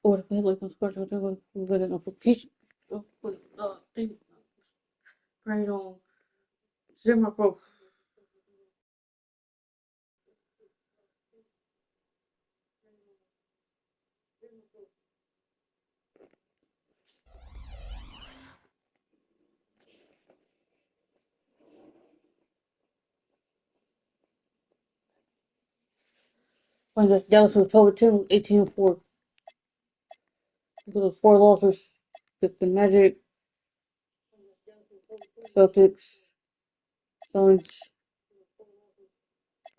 Or the like on scratch or with an application with thing right on Zimmer Pro. When the Dallas was 12-10, 18-4. Because of 4 losses with the Magic, Celtics, Suns,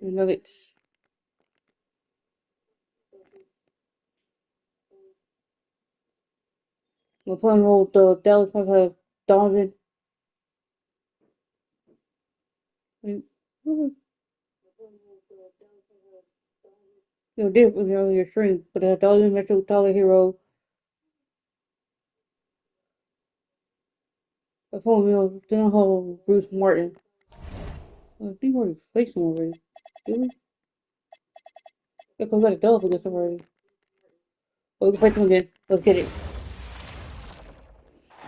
and Nuggets. The playing role, the Dallas might have Donovan. Did with the earlier stream, but it had Donovan Mitchell, Tyler Hero, a phone meal, then Hall, Bruce Martin. I think we already faced him already. Did we? Yeah, because we got a Dallas against him already. But we can fight him again. Let's get it.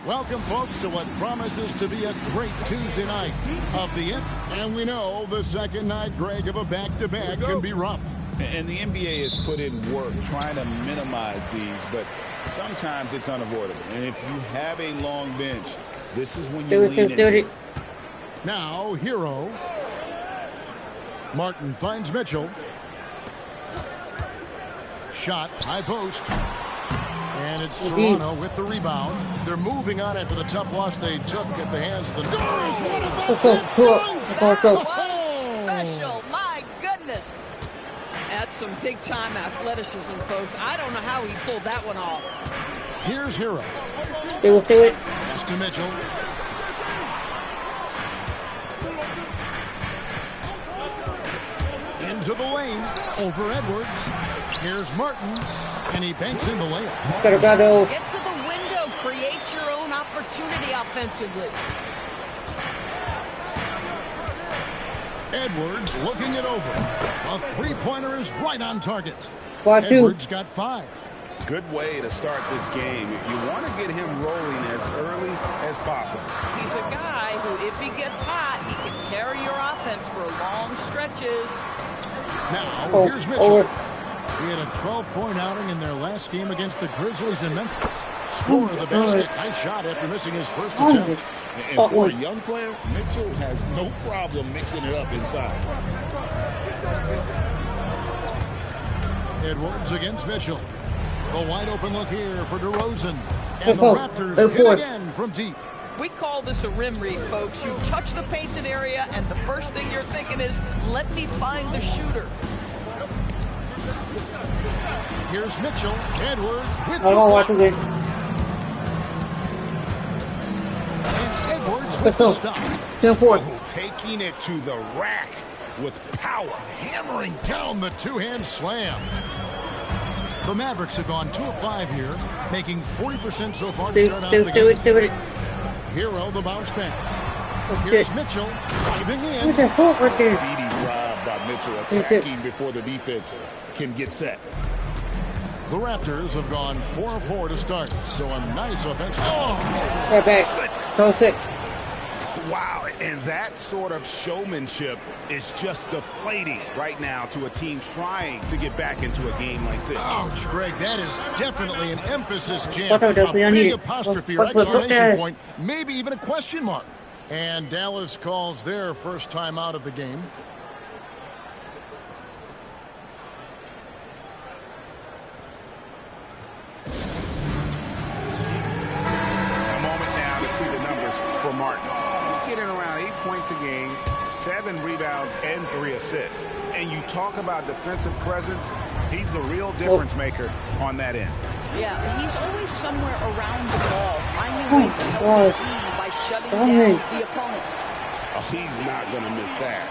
Welcome, folks, to what promises to be a great Tuesday night of the and we know the second night, Greg, of a back-to-back can be rough. And the NBA has put in work trying to minimize these, but sometimes it's unavoidable. And if you have a long bench, this is when you lean into it. Now, Hero. Martin finds Mitchell. Shot, high post. And it's Toronto with the rebound. They're moving on after the tough loss they took at the hands of the Special, my goodness. That's some big-time athleticism, folks. I don't know how he pulled that one off. Here's Hero. They will do it. Pass to Mitchell. Into the lane. Over Edwards. Here's Martin. And he banks in the layup. Get to the window. Create your own opportunity offensively. Edwards looking it over. A three-pointer is right on target. Edwards got 5. Good way to start this game. You want to get him rolling as early as possible. He's a guy who, if he gets hot, he can carry your offense for long stretches. Now, here's Mitchell. He had a 12-point outing in their last game against the Grizzlies in Memphis. Score of the basket. Nice shot after missing his first attempt. And for a young player, Mitchell has no problem mixing it up inside. Edwards against Mitchell. A wide open look here for DeRozan. And the Raptors hit again from deep. We call this a rim read, folks. You touch the painted area, and the first thing you're thinking is, let me find the shooter. Here's Mitchell. Edwards with the and Edwards with the stop. Taking it to the rack with power. Hammering down the two-hand slam. The Mavericks have gone 2 of 5 here, making 40% so far to start out the game. Do it. Hero the bounce pass. Here's Mitchell diving in. Speedy drive by Mitchell, attacking before the defense can get set. The Raptors have gone 4 of 4 to start, so a nice offensive. Right back. So 6. Wow, and that sort of showmanship is just deflating right now to a team trying to get back into a game like this. Ouch, Greg, that is definitely an emphasis jam. A big apostrophe or exclamation point, maybe even a question mark. And Dallas calls their first time out of the game. A moment now to see the numbers for Martin. He's getting around 8 points a game, 7 rebounds, and 3 assists. And you talk about defensive presence, he's the real difference maker on that end. Yeah, he's always somewhere around the ball, finding ways to help his team by shutting down the opponents. Oh, he's not going to miss that.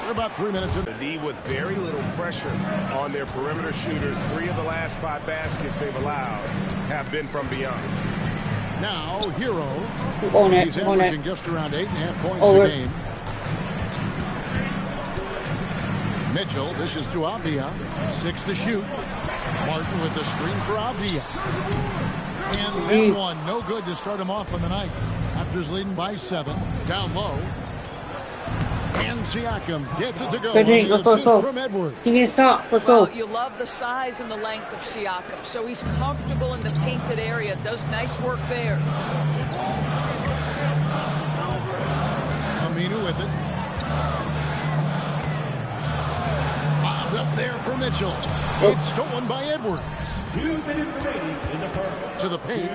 We're about 3 minutes in. The D with very little pressure on their perimeter shooters. 3 of the last 5 baskets they've allowed have been from beyond. Now, Hero. He's averaging just around 8.5 points a game. Mitchell, this is to Avia. 6 to shoot. Martin with the screen for Avdia. And that one, no good to start him off on the night. Raptors leading by 7. Down low. And Siakam gets it to go. Let's go. From Edwards. He can't stop. Let's go. You love the size and the length of Siakam, so he's comfortable in the painted area. Does nice work there. Aminu with it. Bobbed up there for Mitchell. It's stolen by Edwards. 2 minutes remaining in the first. To the paint.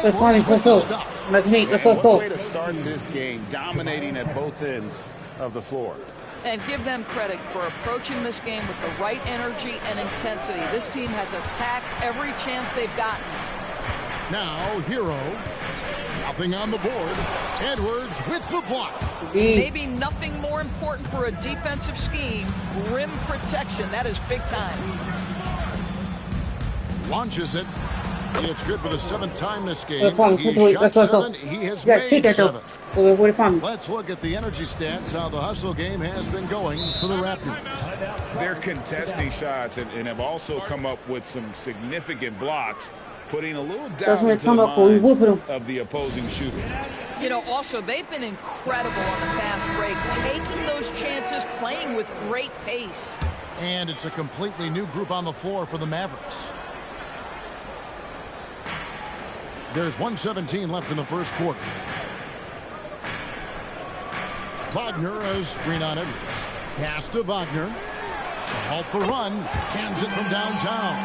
Let's go. Let's go. What way to start this game, dominating at both ends of the floor. And give them credit for approaching this game with the right energy and intensity. This team has attacked every chance they've gotten. Now, Hero. Nothing on the board. Edwards with the block. Maybe nothing more important for a defensive scheme. Rim protection. That is big time. Launches it. It's good for the 7th time this game. He shot 7. He has made 7. Let's look at the energy stats, how the hustle game has been going for the Raptors. They're contesting shots and have also come up with some significant blocks, putting a little doubt into the minds of the opposing shooter. You know, also, they've been incredible on the fast break, taking those chances, playing with great pace. And it's a completely new group on the floor for the Mavericks. There's 1:17 left in the first quarter. Wagner has screen on Edwards. Pass to Wagner. To halt the run. Cans it from downtown.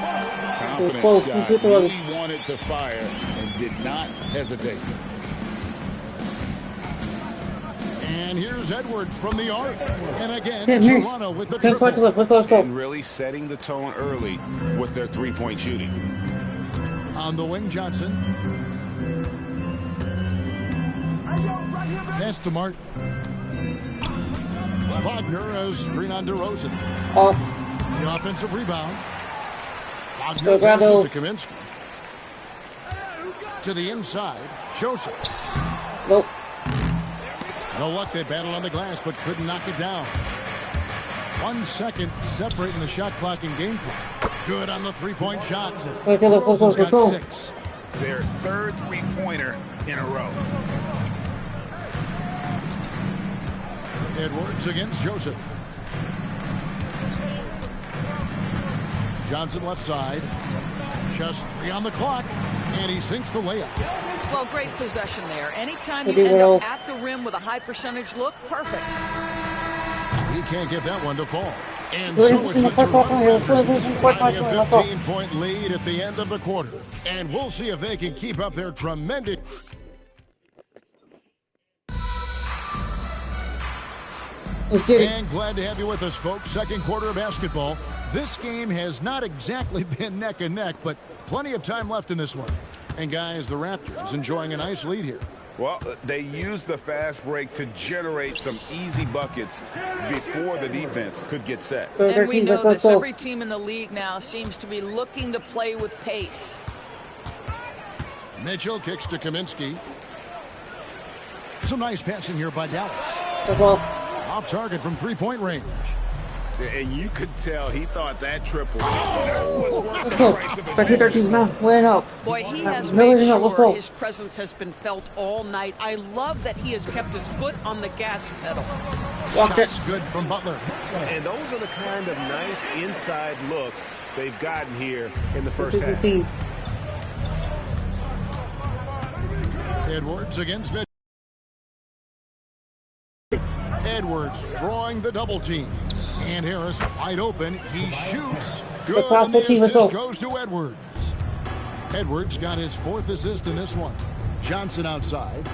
Confident shot. He wanted to fire and did not hesitate. And here's Edwards from the arc. And again, Toronto with the triple. And really setting the tone early with their three-point shooting. On the wing, Johnson. Pass to Martin. Wagner has screen on DeRozan. The offensive rebound. Wagner passes to Kaminsky. To the inside. Joseph. Nope. No luck. They battled on the glass, but couldn't knock it down. 1 second separating the shot clock and game clock. Good on the three-point shot. DeRozan's got 6. Their third three-pointer in a row. Edwards against Joseph. Johnson left side. Just 3 on the clock. And he sinks the layup. Well, great possession there. Anytime you end up at the rim with a high percentage look, perfect. He can't get that one to fall. And so it's the Toronto Raptors finding a 15-point lead at the end of the quarter. And we'll see if they can keep up their tremendous... And glad to have you with us, folks. Second quarter of basketball. This game has not exactly been neck and neck, but plenty of time left in this one. And guys, the Raptors enjoying a nice lead here. Well, they used the fast break to generate some easy buckets before the defense could get set. And we know this. Every team in the league now seems to be looking to play with pace. Mitchell kicks to Kaminsky. Some nice passing here by Dallas. Off target from three-point range. And you could tell he thought that triple Let's go. 13, no, we're up. Boy, he has made sure his presence has been felt all night. I love that he has kept his foot on the gas pedal. Shots good from Butler. And those are the kind of nice inside looks they've gotten here in the first half. Edwards against Mitchell. Edwards drawing the double team. And Harris wide open. He shoots. Good. And the assist goes to Edwards. Edwards got his 4th assist in this one. Johnson outside.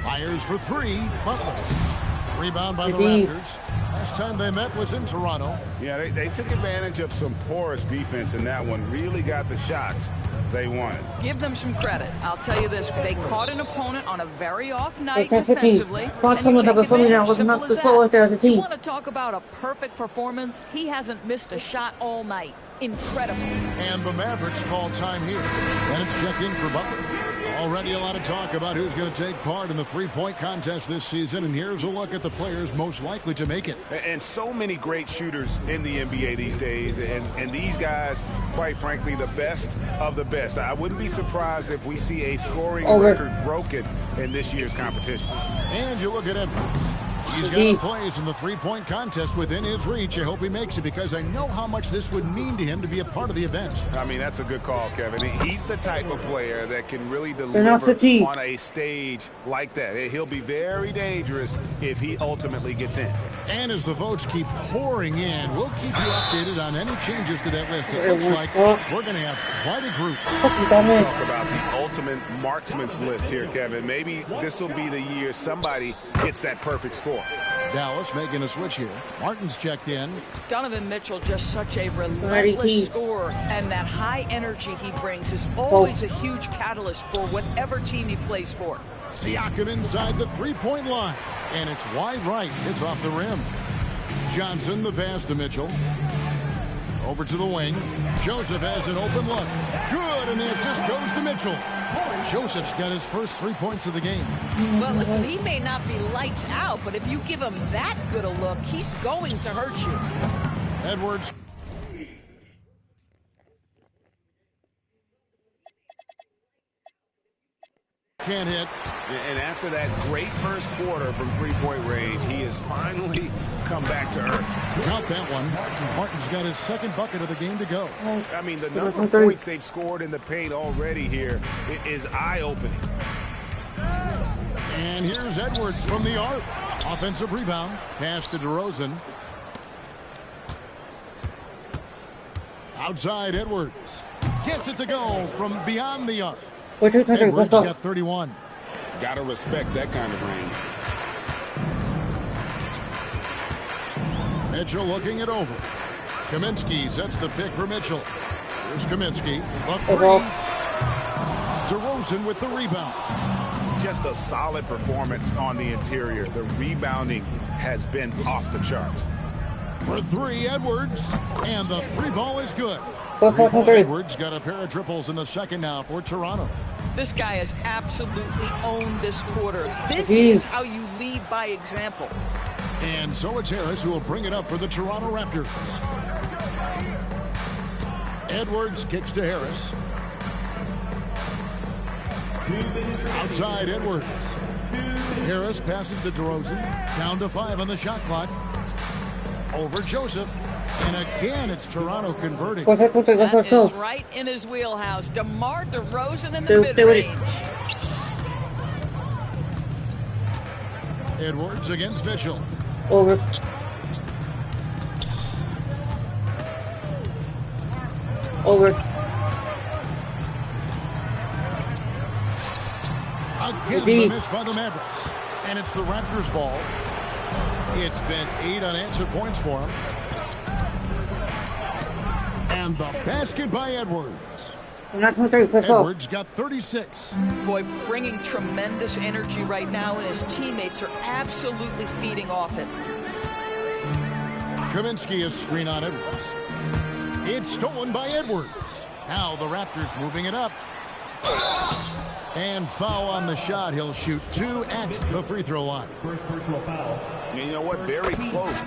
Fires for 3. Butler. Rebound by the Raptors. Last time they met was in Toronto. Yeah, they took advantage of some porous defense in that one. Really got the shots they wanted. Give them some credit. I'll tell you this. They caught an opponent on a very off night defensively. And you take advantage. Simple as that. You want to talk about a perfect performance? He hasn't missed a shot all night. Incredible. And the Mavericks call time here. And it's checked in for Butler. Already a lot of talk about who's going to take part in the three-point contest this season, and here's a look at the players most likely to make it. And so many great shooters in the NBA these days, and these guys, quite frankly, the best of the best. I wouldn't be surprised if we see a scoring record broken in this year's competition. And you look at Edwards. He's got a place in the three-point contest within his reach. I hope he makes it because I know how much this would mean to him to be a part of the event. I mean, that's a good call, Kevin. He's the type of player that can really deliver on a stage like that. He'll be very dangerous if he ultimately gets in. And as the votes keep pouring in, we'll keep you updated on any changes to that list. It looks like we're going to have quite a group. Talk about the ultimate marksman's list here, Kevin. Maybe this will be the year somebody gets that perfect score. Dallas making a switch here. Martin's checked in. Donovan Mitchell, just such a relentless scorer, and that high energy he brings is always a huge catalyst for whatever team he plays for. Siakam inside the three-point line, and it's wide right. It's off the rim. Johnson, the pass to Mitchell. Over to the wing. Joseph has an open look. Good, and the assist goes to Mitchell. Joseph's got his first 3 points of the game. Well, listen, he may not be lights out, but if you give him that good a look, he's going to hurt you. Edwards. Can't hit. And after that great first quarter from three-point range, he has finally come back to earth. Count that one. Martin's got his second bucket of the game to go. I mean, the number of points they've scored in the paint already here is eye-opening. And here's Edwards from the arc. Offensive rebound. Pass to DeRozan. Outside Edwards. Gets it to go from beyond the arc. Edwards got 31. Gotta respect that kind of range. Mitchell looking it over. Kaminsky sets the pick for Mitchell. Here's Kaminsky. A three. DeRozan with the rebound. Just a solid performance on the interior. The rebounding has been off the charts. For three, Edwards. And the three ball is good. Edwards got a pair of triples in the second now for Toronto. This guy has absolutely owned this quarter. This is how you lead by example. And so it's Harris who will bring it up for the Toronto Raptors. Edwards kicks to Harris. Outside Edwards. Harris passes to DeRozan. Down to 5 on the shot clock. Over Joseph. And again, it's Toronto converting. That is right in his wheelhouse. DeMar DeRozan in the mid-range. Edwards against Mitchell. Over. Again, the miss by the Mavericks. And it's the Raptors' ball. It's been 8 unanswered points for him. And the basket by Edwards. Edwards got 36. Boy, bringing tremendous energy right now, and his teammates are absolutely feeding off it. Kaminsky is screen on Edwards. It's stolen by Edwards. Now the Raptors moving it up. And foul on the shot. He'll shoot 2 at the free throw line. First personal foul. And you know what? Very close.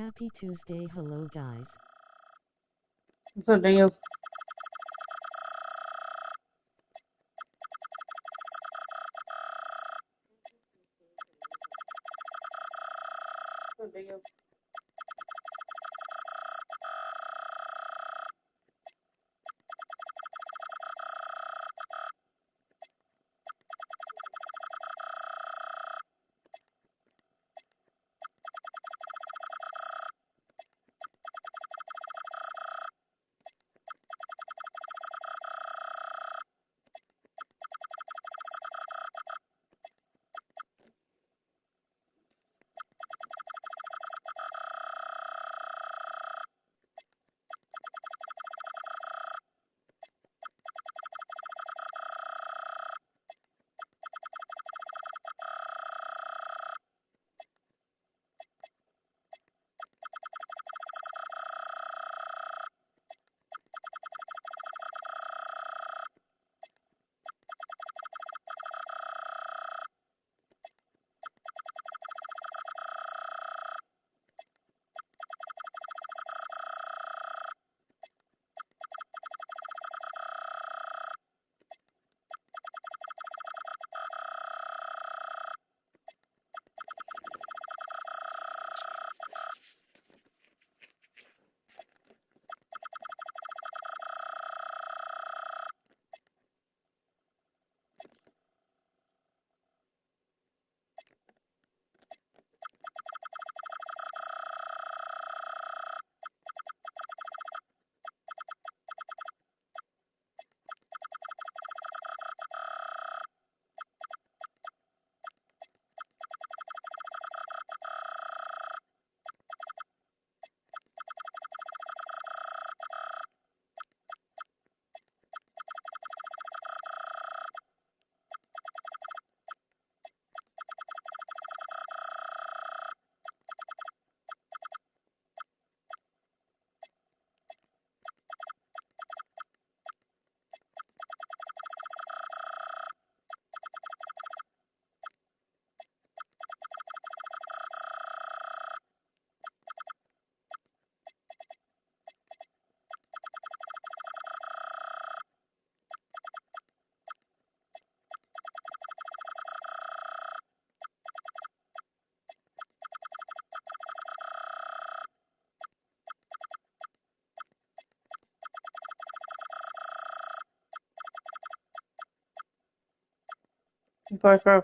Happy Tuesday. Hello, guys. What's up, Daniel? What's up, Daniel? First, bro.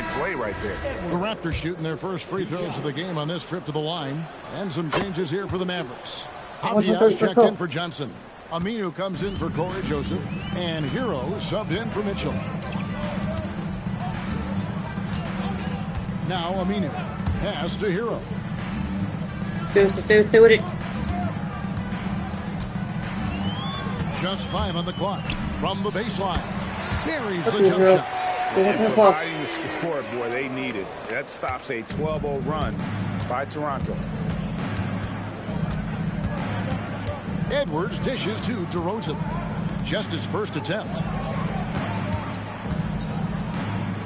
point play right there. The Raptors shooting their first free throws of the game on this trip to the line. And some changes here for the Mavericks. Diaz checked in for Johnson. Aminu comes in for Corey Joseph. And Hero subbed in for Mitchell. Now Aminu pass to Hero. Do it. Just 5 on the clock. From the baseline. Buries the jump shot. And providing the score, boy, they need it. That stops a 12-0 run by Toronto. Edwards dishes to DeRozan. Just his first attempt.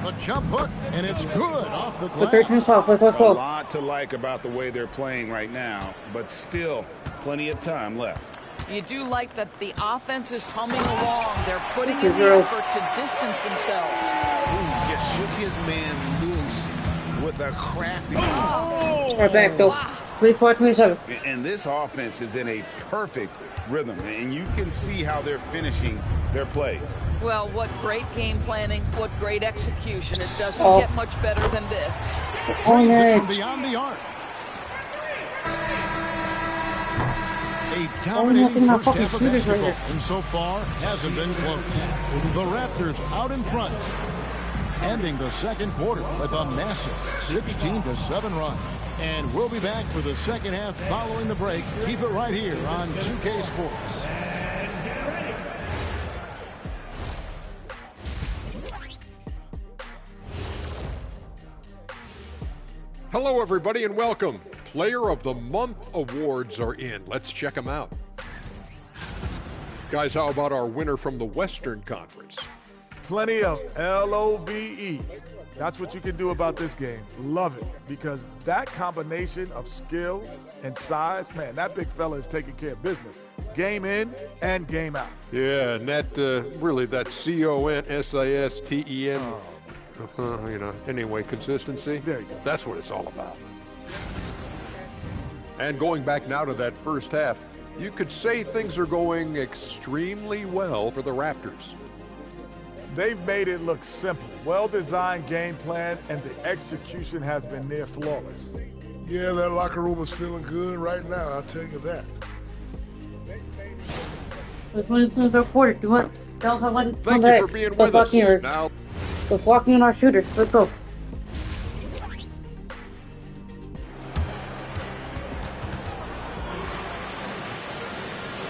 A jump hook, and it's good off the glass. A lot to like about the way they're playing right now, but still plenty of time left. You do like that the offense is humming along. They're putting in the effort to distance themselves. Ooh, just shook his man loose with a crafty. Right back, though. 24-27. And this offense is in a perfect rhythm, and you can see how they're finishing their plays. Well, what great game planning, what great execution. It doesn't get much better than this. From beyond the arc. A dominating first half of basketball, and so far hasn't been close. The Raptors out in front, ending the second quarter with a massive 16-7 run. And we'll be back for the second half following the break. Keep it right here on 2K Sports. Hello, everybody, and welcome. Player of the Month awards are in. Let's check them out. Guys, how about our winner from the Western Conference? Plenty of LOVE. That's what you can do about this game. Love it, because that combination of skill and size, man, that big fella is taking care of business. Game in and game out. Yeah, and that really that CONSISTEN. Anyway, consistency. There you go. That's what it's all about. And going back now to that first half, you could say things are going extremely well for the Raptors. They've made it look simple. Well-designed game plan, and the execution has been near flawless. Yeah, that locker room is feeling good right now, I'll tell you that. Thank you for being with us. Now, let's walk in our shooter. Let's go.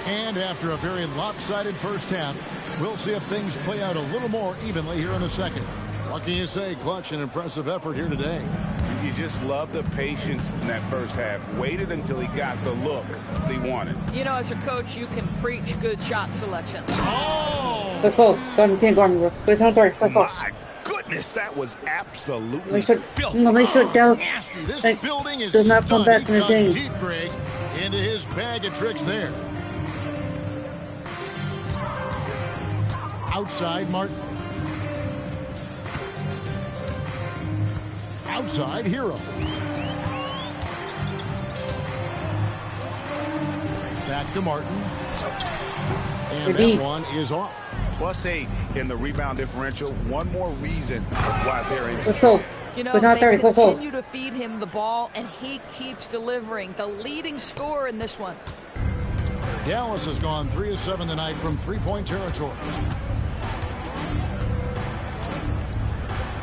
And after a very lopsided first half, we'll see if things play out a little more evenly here in the second. What can you say? Clutch and impressive effort here today. You just love the patience in that first half. Waited until he got the look he wanted. You know, as a coach, you can preach good shot selection. Oh! Let's go. Can't guard me, bro. Let's go. My goodness, that was absolutely filthy. No, they should down. This building is does not come back in the game. Deep, Greg, into his bag of tricks there. Outside, Martin. Outside, Hero. Back to Martin. And that one is off. +8 in the rebound differential. One more reason why they're in Let's go. You know, they continue to feed him the ball, and he keeps delivering. The leading scorer in this one. Dallas has gone 3 of 7 tonight from three-point territory.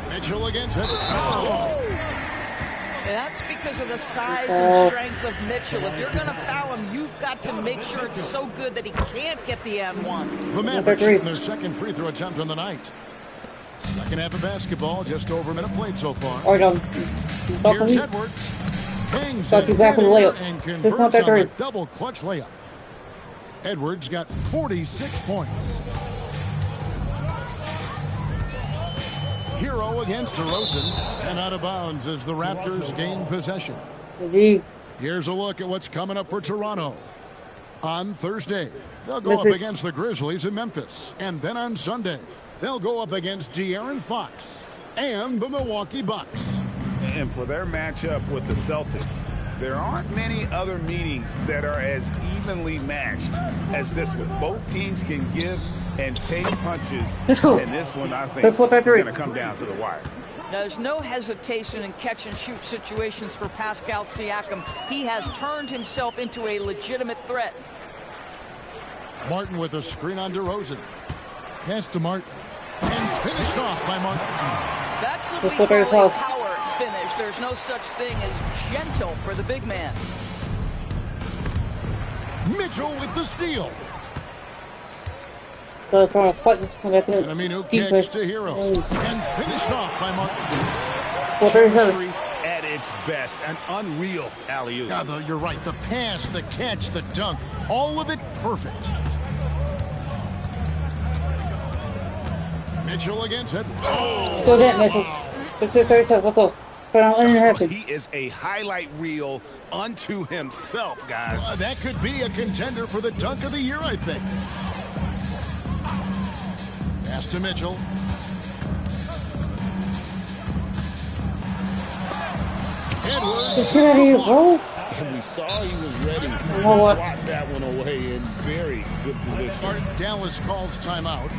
Mitchell against it. Oh. And that's because of the size and strength of Mitchell. If you're going to foul him, you've got to make sure it's so good that he can't get the and-one. The Mavericks shooting their second free throw attempt on the night. Second half of basketball, just over a minute played so far. Here's Edwards. Hangs it and converts on a double clutch layup. Edwards got 46 points. Hero against DeRozan, and out of bounds as the Raptors gain possession. Here's a look at what's coming up for Toronto. On Thursday, they'll go up against the Grizzlies in Memphis. And then on Sunday, they'll go up against De'Aaron Fox and the Milwaukee Bucks. And for their matchup with the Celtics, there aren't many other meetings that are as evenly matched as this one. Both teams can give and take punches. Let's go. And this one, I think, is going to come down to the wire. There's no hesitation in catch-and-shoot situations for Pascal Siakam. He has turned himself into a legitimate threat. Martin with a screen on DeRozan. Pass to Martin. And finished off by Martin. That's what we call a power finish. There's no such thing as gentle for the big man. Mitchell with the steal. So trying to fight this one. Aminu kicks to Hero. And finished off by Martin. At its best, an unreal alley-oop. Yeah, you're right. The pass, the catch, the dunk, all of it perfect. Mitchell against Edwards. Oh. Go that, Mitchell. 6-6-37. Let's go. He is a highlight reel unto himself, guys. That could be a contender for the dunk of the year, I think. Pass to Mitchell. Edwards. Get shit out of here, bro. And we saw he was ready to swat that one away in very good position. Dallas calls timeout.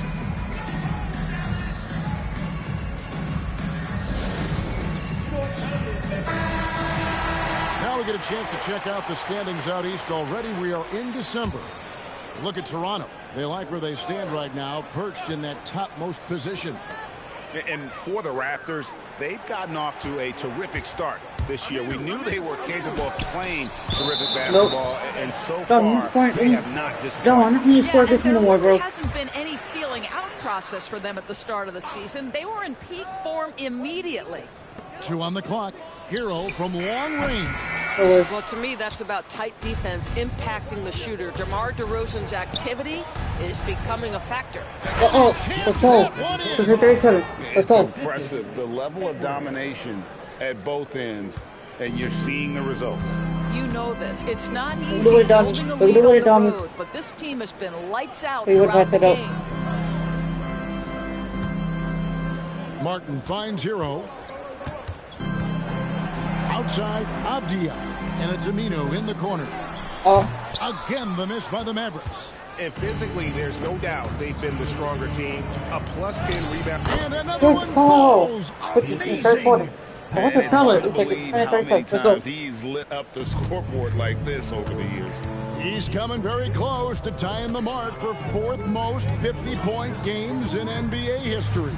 Now we get a chance to check out the standings out east. Already we are in December. Look at Toronto. They like where they stand right now, perched in that topmost position. And for the Raptors, they've gotten off to a terrific start this year. We knew they were capable of playing terrific basketball, and so far they have not disappointed. There hasn't been any feeling out process for them at the start of the season. They were in peak form immediately. 2 on the clock. Hero from long range. Well, to me, that's about tight defense impacting the shooter. DeMar DeRozan's activity is becoming a factor. Let's go. 37. Let's go. It's impressive, the level of domination at both ends, and you're seeing the results. You know this. It's not easy holding a lead on the road, but this team has been lights out throughout the game. Martin finds Hero. Outside, Avdia. And it's Aminu in the corner. Again, the miss by the Mavericks. And physically, there's no doubt they've been the stronger team. A +10 rebound. And another one falls. Amazing. And it's hard to believe how many times he's lit up the scoreboard like this over the years. He's coming very close to tying the mark for 4th most 50-point games in NBA history.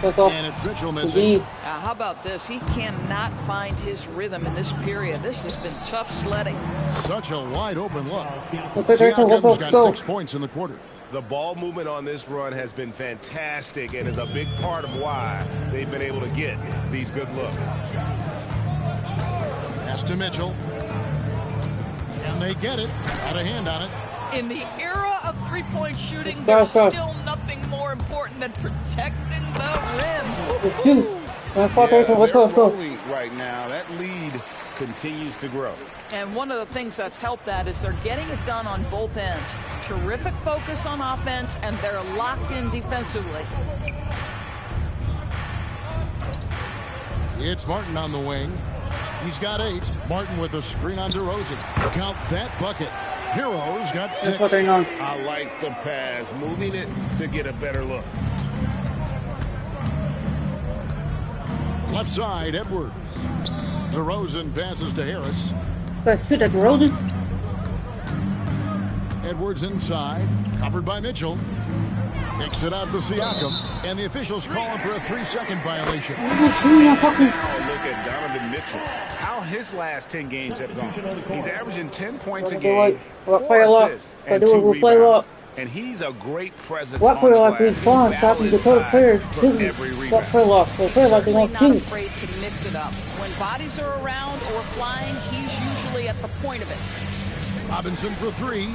And it's Mitchell missing. How about this? He cannot find his rhythm in this period. This has been tough sledding. Such a wide open look. Siakam's got 6 points in the quarter. The ball movement on this run has been fantastic and is a big part of why they've been able to get these good looks. Pass to Mitchell. Can they get it? Got a hand on it. In the era of three-point shooting, there's still nothing more important than protecting the rim. Let's go. Right now, that lead continues to grow. And one of the things that's helped that is they're getting it done on both ends. Terrific focus on offense, and they're locked in defensively. It's Martin on the wing. He's got 8. Martin with a screen on DeRozan. Count that bucket. Hero's got 6. I like the pass, moving it to get a better look. Left side, Edwards. DeRozan passes to Harris. Let's shoot at DeRozan. Edwards inside, covered by Mitchell. Kicks it out to Siakam, and the officials calling for a 3-second violation. Now look at Donovan Mitchell. How his last 10 games have gone. He's averaging 10 points a game, 4 assists, and 2 rebounds. And he's a great presence on the glass. Stopping the total players shooting. What play lock? They play like they won't shoot. Not afraid to mix it up. When bodies are around or flying, he's usually at the point of it. Robinson for 3.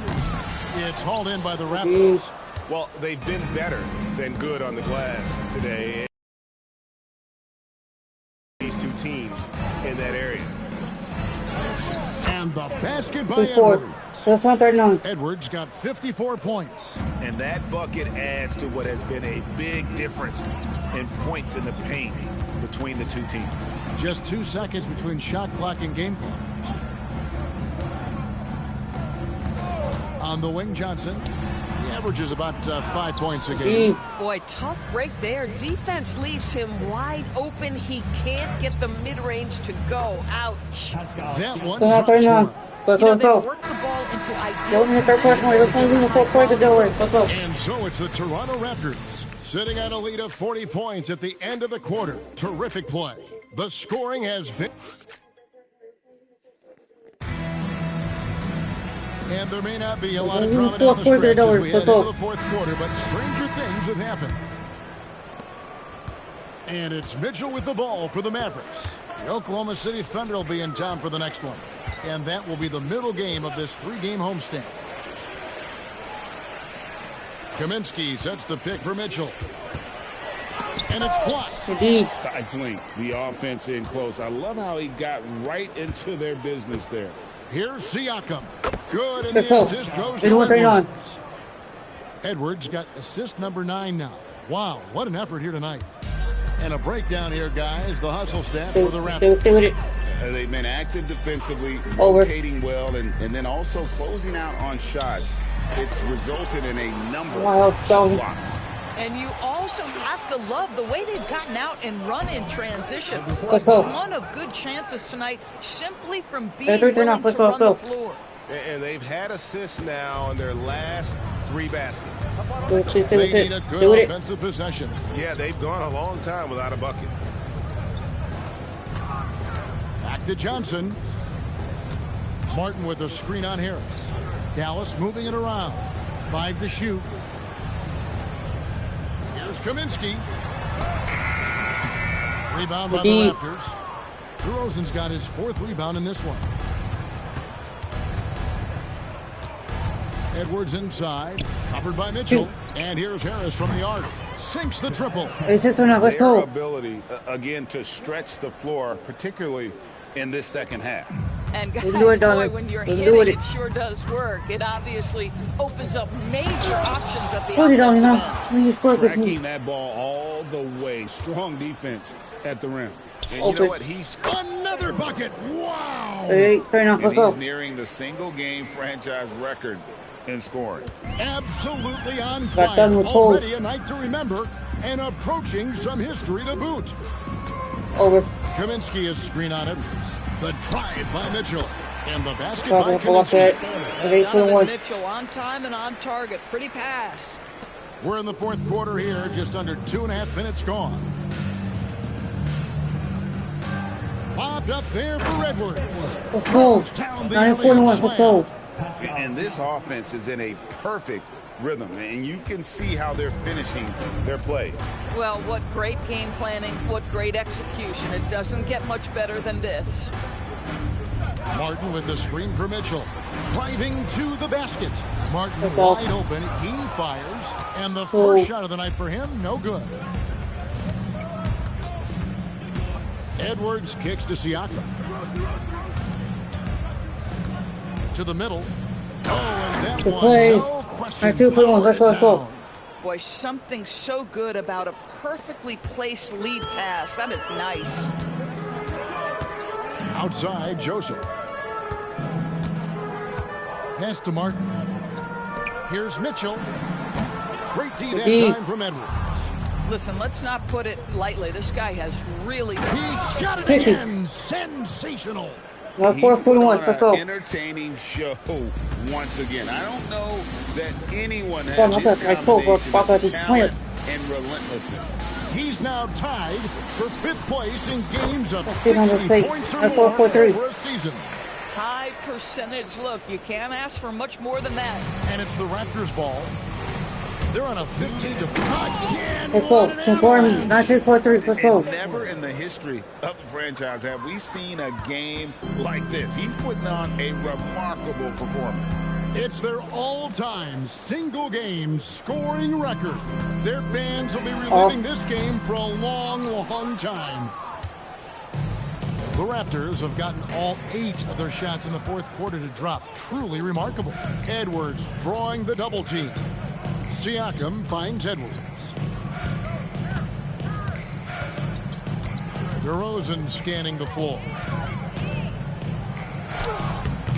It's hauled in by the Raptors. Well, they've been better than good on the glass today. These two teams in that area. And the basket by Edwards. That's not 39. Edwards got 54 points. And that bucket adds to what has been a big difference in points in the paint between the two teams. Just 2 seconds between shot clock and game clock. On the wing, Johnson. He averages about 5 points a game. Boy, tough break there. Defense leaves him wide open. He can't get the mid-range to go. Ouch. That one They drops short. They work the ball into ideal position. And so it's the Toronto Raptors sitting at a lead of 40 points at the end of the quarter. Terrific play. The scoring has been... And there may not be a lot of drama down the stretch as we head into the fourth quarter, but stranger things have happened. And it's Mitchell with the ball for the Mavericks. The Oklahoma City Thunder will be in town for the next one. And that will be the middle game of this 3-game homestand. Kaminsky sets the pick for Mitchell. And it's blocked. Stifling the offense in close. I love how he got right into their business there. Here's Siakam. Good, and the assist goes to Edwards. Edwards got assist number 9 now. Wow, what an effort here tonight. And a breakdown here, guys. The hustle stat for the Raptors. They've been active defensively, rotating well, and then also closing out on shots. It's resulted in a number of blocks. And you also have to love the way they've gotten out and run in transition. A ton of good chances tonight simply from being willing to run the floor. And they've had assists now in their last 3 baskets. They need a good offensive possession. Yeah, they've gone a long time without a bucket. Back to Johnson. Martin with a screen on Harris. Dallas moving it around. 5 to shoot. Here's Kaminsky. Rebound by the Raptors. DeRozan's got his 4th rebound in this one. Edwards inside, covered by Mitchell. And here's Harris from the arc. Sinks the triple. Let's go. Their ability, again, to stretch the floor, particularly in this second half. And guys, boy, when you're hitting, it sure does work. It obviously opens up major options at the offensive end. Tracking that ball all the way. Strong defense at the rim. And you know what? He's another bucket. Wow. And he's nearing the single-game franchise record in scoring. Absolutely on fire. Already a night to remember and approaching some history to boot. Kaminsky is screen on Edwards. The drive by Mitchell. And the basket by Kaminsky. Donovan Mitchell on time and on target. Pretty pass. We're in the fourth quarter here. Just under 2.5 minutes gone. Bobbed up there for Edwards. Let's go. 9:41. Let's go. And this offense is in a perfect rhythm, and you can see how they're finishing their play. Well, what great game planning, what great execution. It doesn't get much better than this. Martin with the screen for Mitchell. Driving to the basket. Martin wide open. He fires. And the first shot of the night for him, no good. Edwards kicks to Siakam. To the middle. Oh, and that one, no question. Let's go. Boy, something so good about a perfectly placed lead pass. That is nice. Outside, Joseph. Pass to Martin. Here's Mitchell. Great D that time from Edwards. Listen, let's not put it lightly. This guy has really... He got it again. Sensational. He's put on an entertaining show once again. I don't know that anyone has this combination of talent and relentlessness. He's now tied for 5th place in games of 60 points or more for a season. High percentage. Look, you can't ask for much more than that. And it's the Raptors' ball. They're on a 15-5 again. Let's go. Conform me. 9-4-3. Let's go. Never in the history of the franchise have we seen a game like this. He's putting on a remarkable performance. It's their all-time single-game scoring record. Their fans will be reliving this game for a long, long time. The Raptors have gotten all 8 of their shots in the fourth quarter to drop. Truly remarkable. Edwards drawing the double team. Siakam finds Edwards. DeRozan scanning the floor.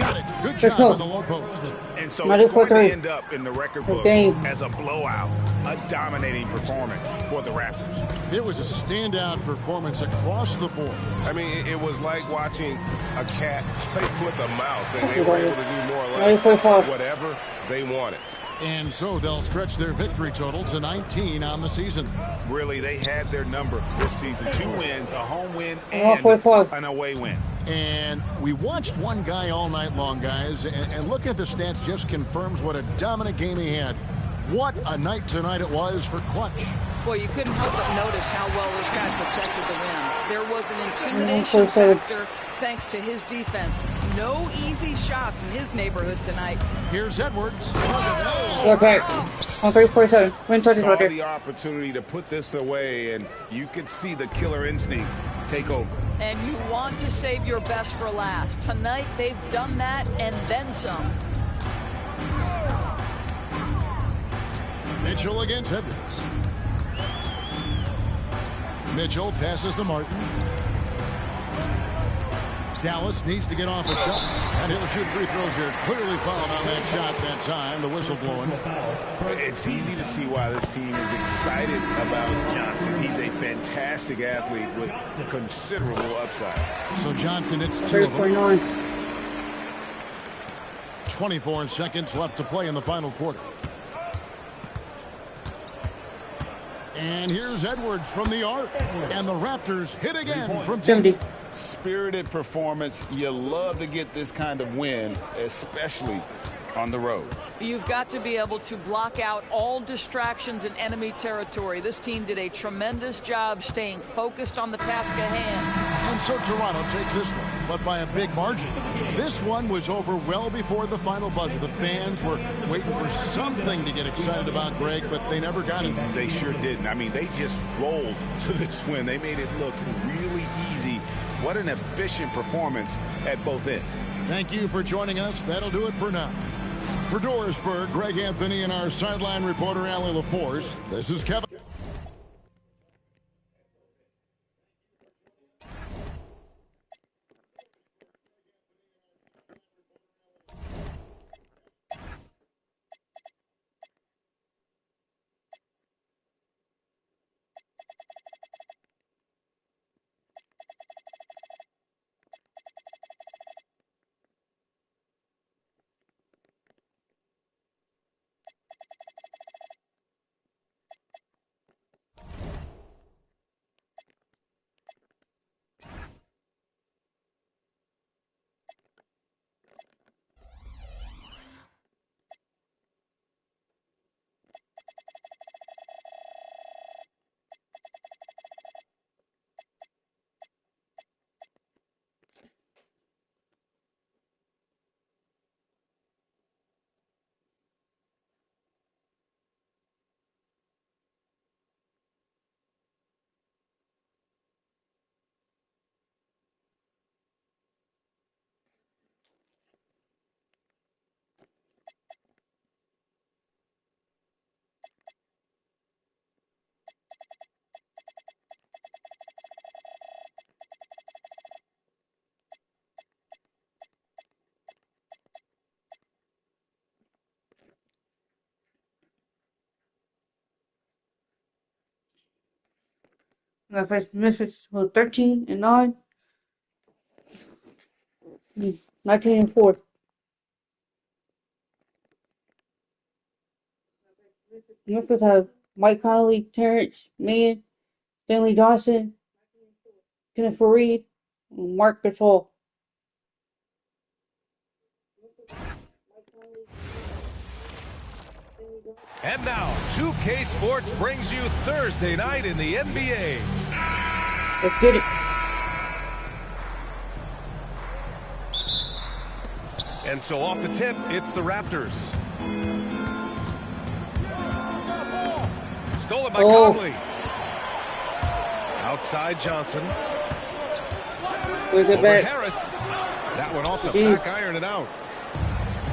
Got it. Good job on the low post. And so it's going to end up in the record books as a blowout, a dominating performance for the Raptors. It was a standout performance across the board. I mean, it was like watching a cat play with a mouse, and they were able to do more or less whatever they wanted. And so they'll stretch their victory total to 19 on the season. Really, they had their number this season. 2 wins, a home win, and an away win. And we watched one guy all night long, guys, and looking at the stats just confirms what a dominant game he had. What a night tonight it was for Clutch. Boy, you couldn't help but notice how well this guy protected the rim. There was an intimidation factor thanks to his defense. No easy shots in his neighborhood tonight. Here's Edwards. Okay. On 3-4-7. Win touches right there. The opportunity to put this away, and you could see the killer instinct take over. And you want to save your best for last. Tonight, they've done that and then some. Mitchell against Edwards. Mitchell passes to Martin. Dallas needs to get off a shot, and he'll shoot free throws here. Clearly fouled on that shot that time. The whistle blowing. It's easy to see why this team is excited about Johnson. He's a fantastic athlete with considerable upside. So Johnson, it's 2 of them. 24 seconds left to play in the final quarter. And here's Edwards from the arc. And the Raptors hit again from 70. Spirited performance. You love to get this kind of win, especially on the road. You've got to be able to block out all distractions in enemy territory. This team did a tremendous job staying focused on the task at hand. And so Toronto takes this one, but by a big margin. This one was over well before the final buzzer. The fans were waiting for something to get excited about, Greg, but they never got it. They sure didn't. I mean, they just rolled to this win. They made it look really easy. What an efficient performance at both ends. Thank you for joining us. That'll do it for now. For Dorisburg, Greg Anthony and our sideline reporter, Allie LaForce, this is Kevin. The first Memphis was 13-9. 19-4. Memphis have Mike Conley, Terrence Mann, Stanley Johnson, Kenneth Faried, and Mark Gasol. And now, 2K Sports brings you Thursday night in the NBA. Let's get it. And so off the tip, it's the Raptors. Stolen by Conley. Outside Johnson. Over Harris. That one off the back iron and out.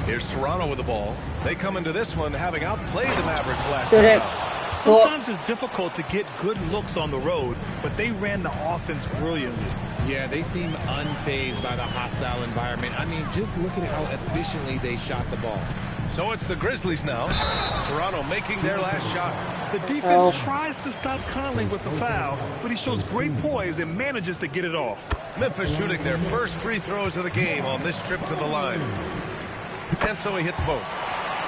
Here's Toronto with the ball. They come into this one having outplayed the Mavericks last time. Sometimes it's difficult to get good looks on the road, but they ran the offense brilliantly. Yeah, they seem unfazed by the hostile environment. I mean, just look at how efficiently they shot the ball. So it's the Grizzlies now. Toronto making their last shot. The defense tries to stop Conley with the foul, but he shows great poise and manages to get it off. Memphis shooting their first free throws of the game on this trip to the line. And so he hits both.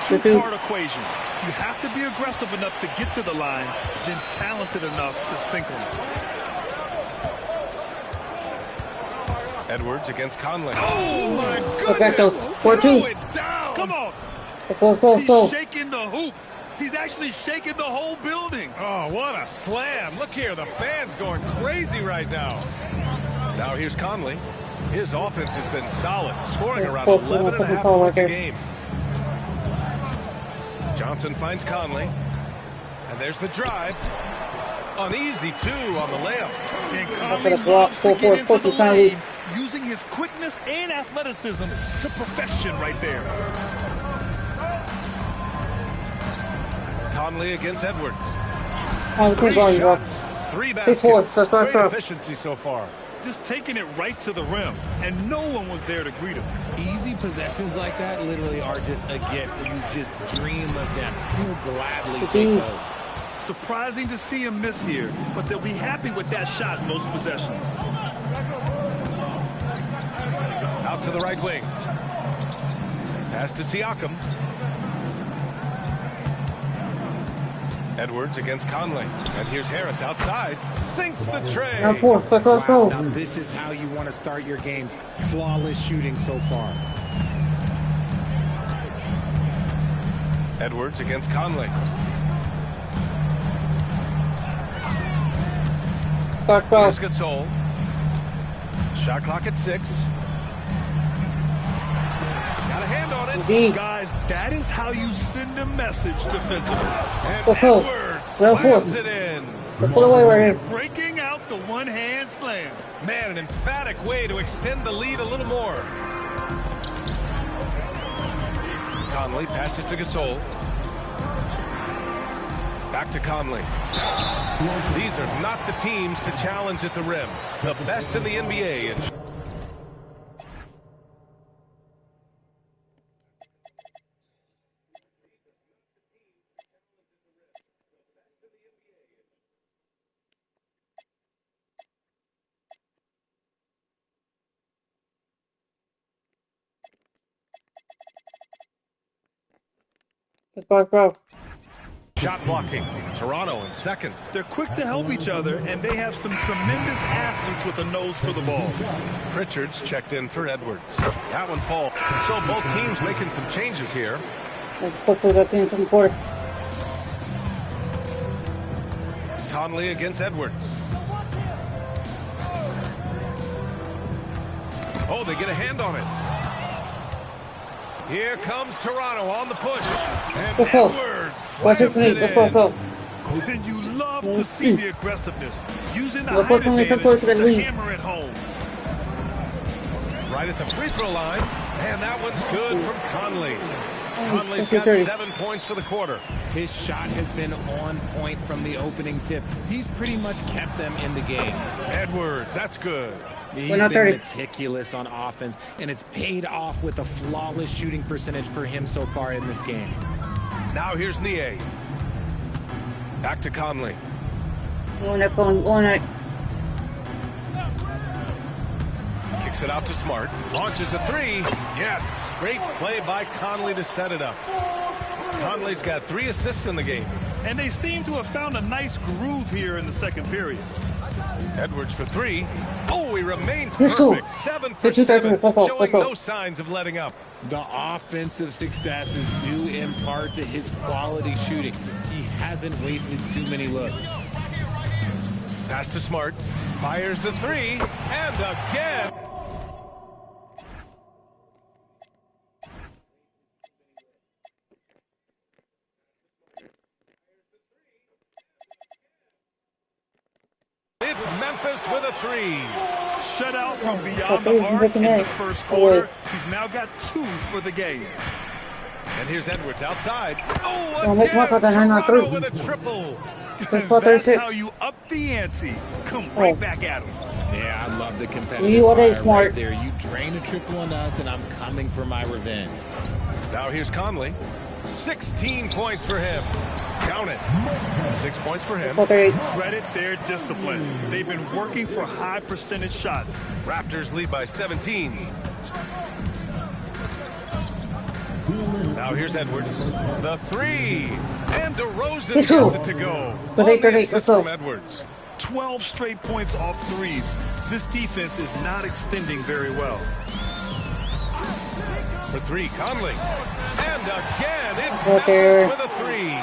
Two-part equation. You have to be aggressive enough to get to the line, then talented enough to sink them. Edwards against Conley. Oh, my Okay, so goodness! 4-2. Come on! Go. He's shaking the hoop. He's actually shaking the whole building. Oh, what a slam. Look here, the fans going crazy right now. Now here's Conley. His offense has been solid, scoring around 11.5 points a game. Johnson finds Conley. And there's the drive. An easy two on the layup. And Conley loves to get into the lane, using his quickness and athleticism to perfection right there. Conley against Edwards. Three shots, 3 baskets. Great efficiency so far. Just taking it right to the rim, and no one was there to greet him. Easy possessions like that literally are just a gift. You just dream of them. You'll gladly take those. Surprising to see him miss here, but they'll be happy with that shot most possessions. Out to the right wing. Pass to Siakam. Edwards against Conley. And here's Harris outside. Sinks the tray. Now 4. Let's go. Now this is how you want to start your games. Flawless shooting so far. Edwards against Conley. Here's Gasol. Shot clock at 6. Got a hand on it. Guys, that is how you send a message defensively. And Edwards slams it in. Breaking out the one-hand slam. Man, an emphatic way to extend the lead a little more. Conley passes to Gasol. Back to Conley. These are not the teams to challenge at the rim. The best in the NBA. Go. Shot blocking. Toronto in second. They're quick to help each other, and they have some tremendous athletes with a nose for the ball. Pritchard's checked in for Edwards. That one falls. So both teams making some changes here. Conley against Edwards. Oh, they get a hand on it. Here comes Toronto on the push. And Edwards slams it in. And you love to see the aggressiveness, using the height advantage to hammer it home. Right at the free throw line. And that one's good from Conley. Conley's got 7 points for the quarter. His shot has been on point from the opening tip. He's pretty much kept them in the game. Edwards, that's good. He's been meticulous on offense, and it's paid off with a flawless shooting percentage for him so far in this game. Now here's Nie. Back to Conley. Kicks it out to Smart. Launches a 3. Yes. Great play by Conley to set it up. Conley's got 3 assists in the game. And they seem to have found a nice groove here in the second period. Edwards for 3. Oh, he remains perfect. 7 for 7, showing no signs of letting up. The offensive success is due in part to his quality shooting. He hasn't wasted too many looks. Pass to Smart. Fires the 3. And again. It's Memphis with a 3. Shutout from beyond the arc in the first quarter. He's now got 2 for the game. And here's Edwards outside. Oh, again, Toronto with a triple. That's how you up the ante. Come right back at him. Yeah, I love the competitive fire right there. You drain a triple on us, and I'm coming for my revenge. Now here's Conley. 16 points for him. Count it. 6 points for him. Credit their discipline. They've been working for high percentage shots. Raptors lead by 17. Now here's Edwards. The three. And DeRozan gets it to go. Assist from Edwards. 12 straight points off threes. This defense is not extending very well. For three, Conley. And again, it's Memphis with a three.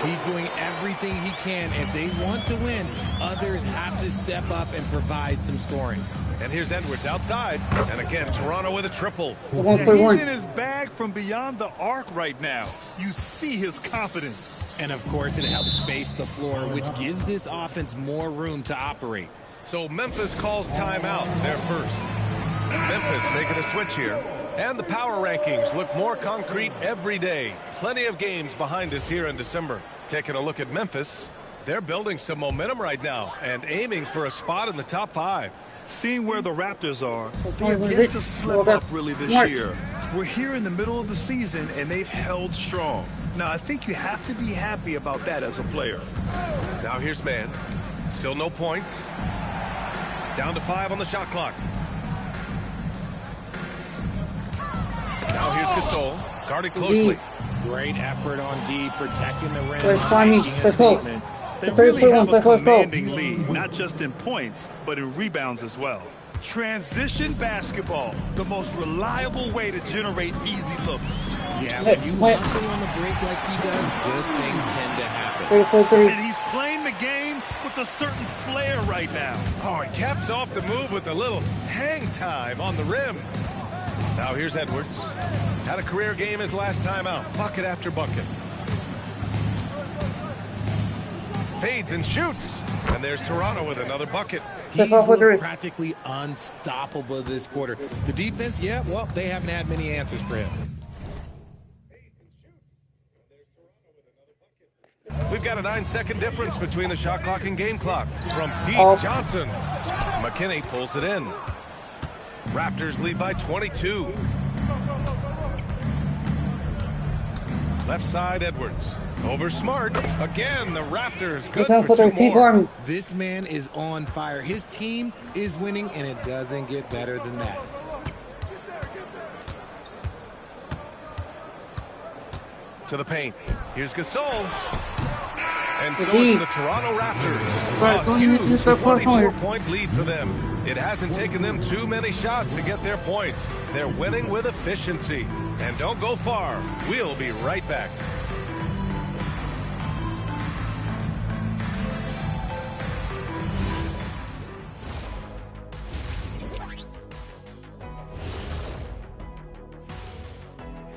He's doing everything he can. If they want to win, others have to step up and provide some scoring. And here's Edwards outside. And again, Toronto with a triple. He's in his bag from beyond the arc right now. You see his confidence. And, of course, it helps space the floor, which gives this offense more room to operate. So Memphis calls timeout, their first. Memphis making a switch here. And the power rankings look more concrete every day. Plenty of games behind us here in December. Taking a look at Memphis, they're building some momentum right now and aiming for a spot in the top 5. Seeing where the Raptors are, they have yet to slip up really this year. We're here in the middle of the season, and they've held strong. Now, I think you have to be happy about that as a player. Now here's Mann. Still no points. Down to 5 on the shot clock. Now here's Gasol, guarded closely. Great effort on D, protecting the rim. They really have a commanding lead, not just in points, but in rebounds as well. Transition basketball, the most reliable way to generate easy looks. Yeah, when you hustle on the break like he does, good things tend to happen. And he's playing the game with a certain flair right now. Oh, he caps off the move with a little hang time on the rim. Now here's Edwards. Had a career game his last time out. Bucket after bucket. Fades and shoots. And there's Toronto with another bucket. He's looked practically unstoppable this quarter. The defense, yeah, well, they haven't had many answers for him. We've got a 9-second difference between the shot clock and game clock. From deep, Johnson. McKinney pulls it in. Raptors lead by 22. Left side, Edwards. Over Smart. Again, the Raptors good for 2 more. This man is on fire. His team is winning, and it doesn't get better than that. To the paint. Here's Gasol. And so it's the Toronto Raptors. A huge 24-point lead for them. It hasn't taken them too many shots to get their points. They're winning with efficiency. And don't go far. We'll be right back.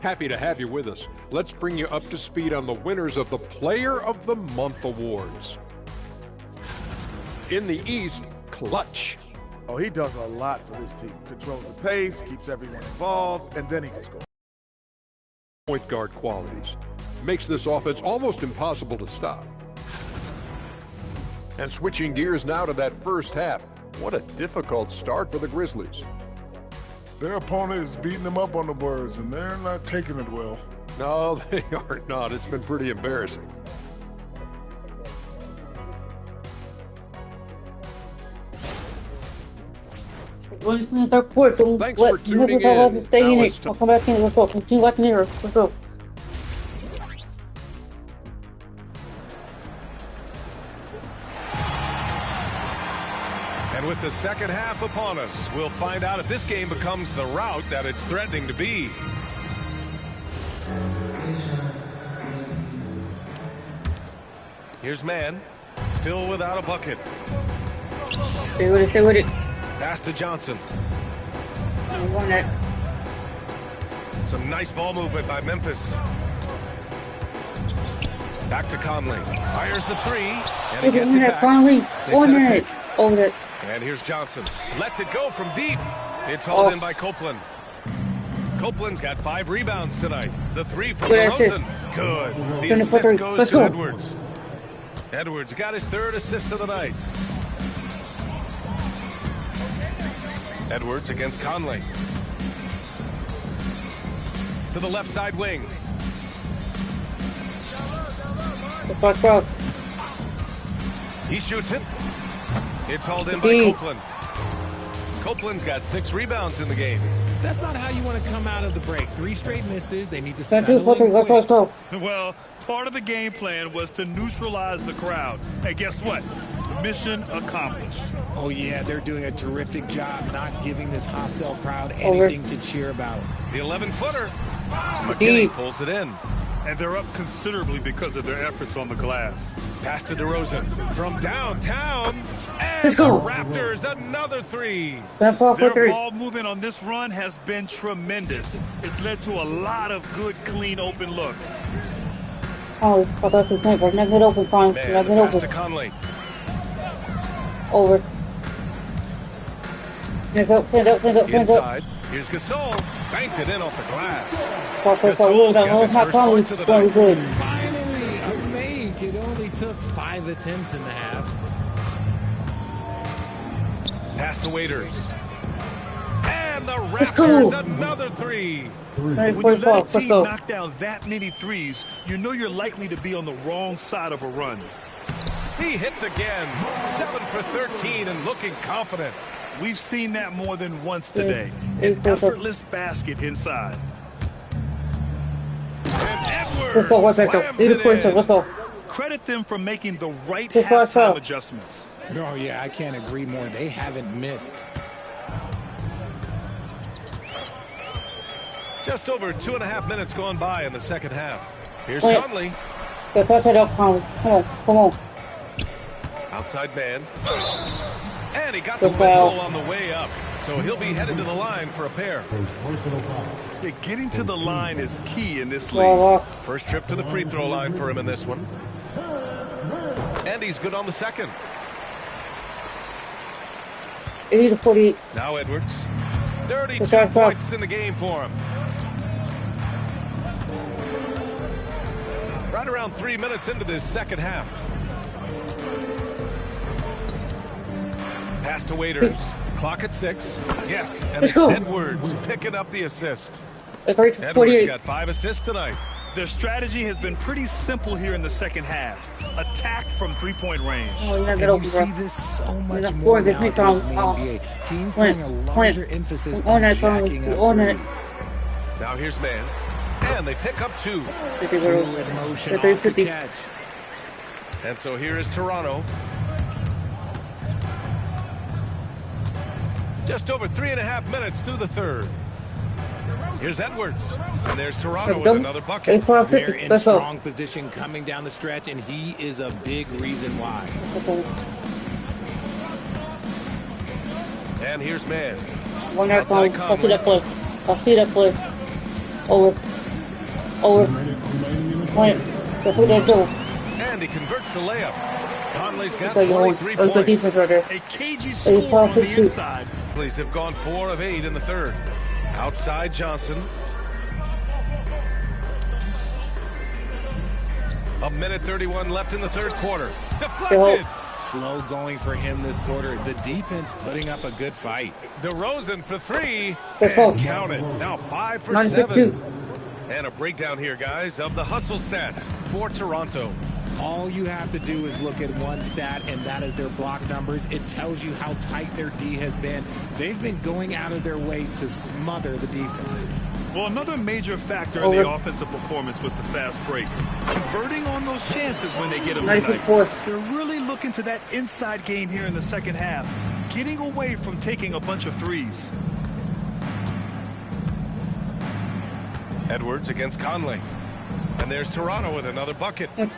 Happy to have you with us. Let's bring you up to speed on the winners of the Player of the Month awards. In the East, Clutch. Oh, he does a lot for this team. Controls the pace, keeps everyone involved, and then he can score. Point guard qualities. Makes this offense almost impossible to stop. And switching gears now to that first half. What a difficult start for the Grizzlies. Their opponent is beating them up on the boards, and they're not taking it well. No, they are not. It's been pretty embarrassing. Thanks for tuning in. Stay in it. I'll come back in. Let's go. Continue watching here. Let's go. And with the second half upon us, we'll find out if this game becomes the rout that it's threatening to be. Here's Mann, still without a bucket. Stay with it, stay with it. Pass to Johnson. I'm going there. Some nice ball movement by Memphis. Back to Conley. Fires the three, and he gets it back. Conley, on it. Over it. And here's Johnson. Lets it go from deep. It's hauled in by Copeland. Copeland's got 5 rebounds tonight. The 3 from DeRozan. Good. The assist goes to Edwards. Edwards got his 3rd assist of the night. Edwards against Conley. To the left side wing. He shoots it. It's hauled in by Copeland. Copeland's got 6 rebounds in the game. That's not how you want to come out of the break. 3 straight misses. They need to settle in quick. Well, part of the game plan was to neutralize the crowd. Hey, guess what? Mission accomplished. Oh, yeah, they're doing a terrific job not giving this hostile crowd anything to cheer about. The 11-footer. McKinney pulls it in. And they're up considerably because of their efforts on the glass. Pass to DeRozan from downtown. And Let's go. The Raptors, another 3. Their ball movement on this run has been tremendous. It's led to a lot of good, clean, open looks. Oh, I thought you were playing. Not get open, fine. Not get open. To Conley. Over. Hands up. Inside. Here's Gasol. Banked it in off the glass. Gasol's got his first point to the night. Finally, a make. It only took 5 attempts in the half. Pass to Waiters. And the Raptors, another 3. When you let a team knock down that many threes, you know you're likely to be on the wrong side of a run. He hits again. 7 for 13 and looking confident. We've seen that more than once today. An effortless basket inside. And Edwards slams it in. Let's go. Credit them for making the right halftime adjustments. Oh, yeah, I can't agree more. They haven't missed. Just over 2.5 minutes gone by in the second half. Here's Conley. Come on. Outside man. And he got the whistle on the way up. So he'll be headed to the line for a pair. Yeah, getting to the line is key in this league. First trip to the free throw line for him in this one. And he's good on the second. 80-48. Now Edwards. 32 points in the game for him. Right around 3 minutes into this second half. Pass to Waiters. Clock at 6. Yes, and it's Edwards picking up the assist. Edwards got 5 assists tonight. Their strategy has been pretty simple here in the second half. Attack from 3-point range. And you see this so much more nowadays in the NBA. Teams putting a larger emphasis on jacking up threes. Now here's man. And they pick up 2. Fluid motion off the catch. And so here is Toronto. Just over 3.5 minutes through the third. Here's Edwards. And there's Toronto with another bucket. They're in strong position coming down the stretch, and he is a big reason why. And here's man. Outside Conley. I'll see that play. Over. Point. And he converts the layup. Conley's got 23 points. A cagey score on the inside. Conley's have gone 4 of 8 in the third. Outside Johnson. A minute 31 left in the third quarter. Deflected. Slow going for him this quarter. The defense putting up a good fight. DeRozan for 3. And count it. Now 5 for 7. And a breakdown here, guys, of the hustle stats for Toronto. All you have to do is look at one stat, and that is their block numbers. It tells you how tight their D has been. They've been going out of their way to smother the defense. Well, another major factor in the offensive performance was the fast break. Converting on those chances when they get them tonight. They're really looking to that inside game here in the second half, getting away from taking a bunch of threes. Edwards against Conley. And there's Toronto with another bucket. The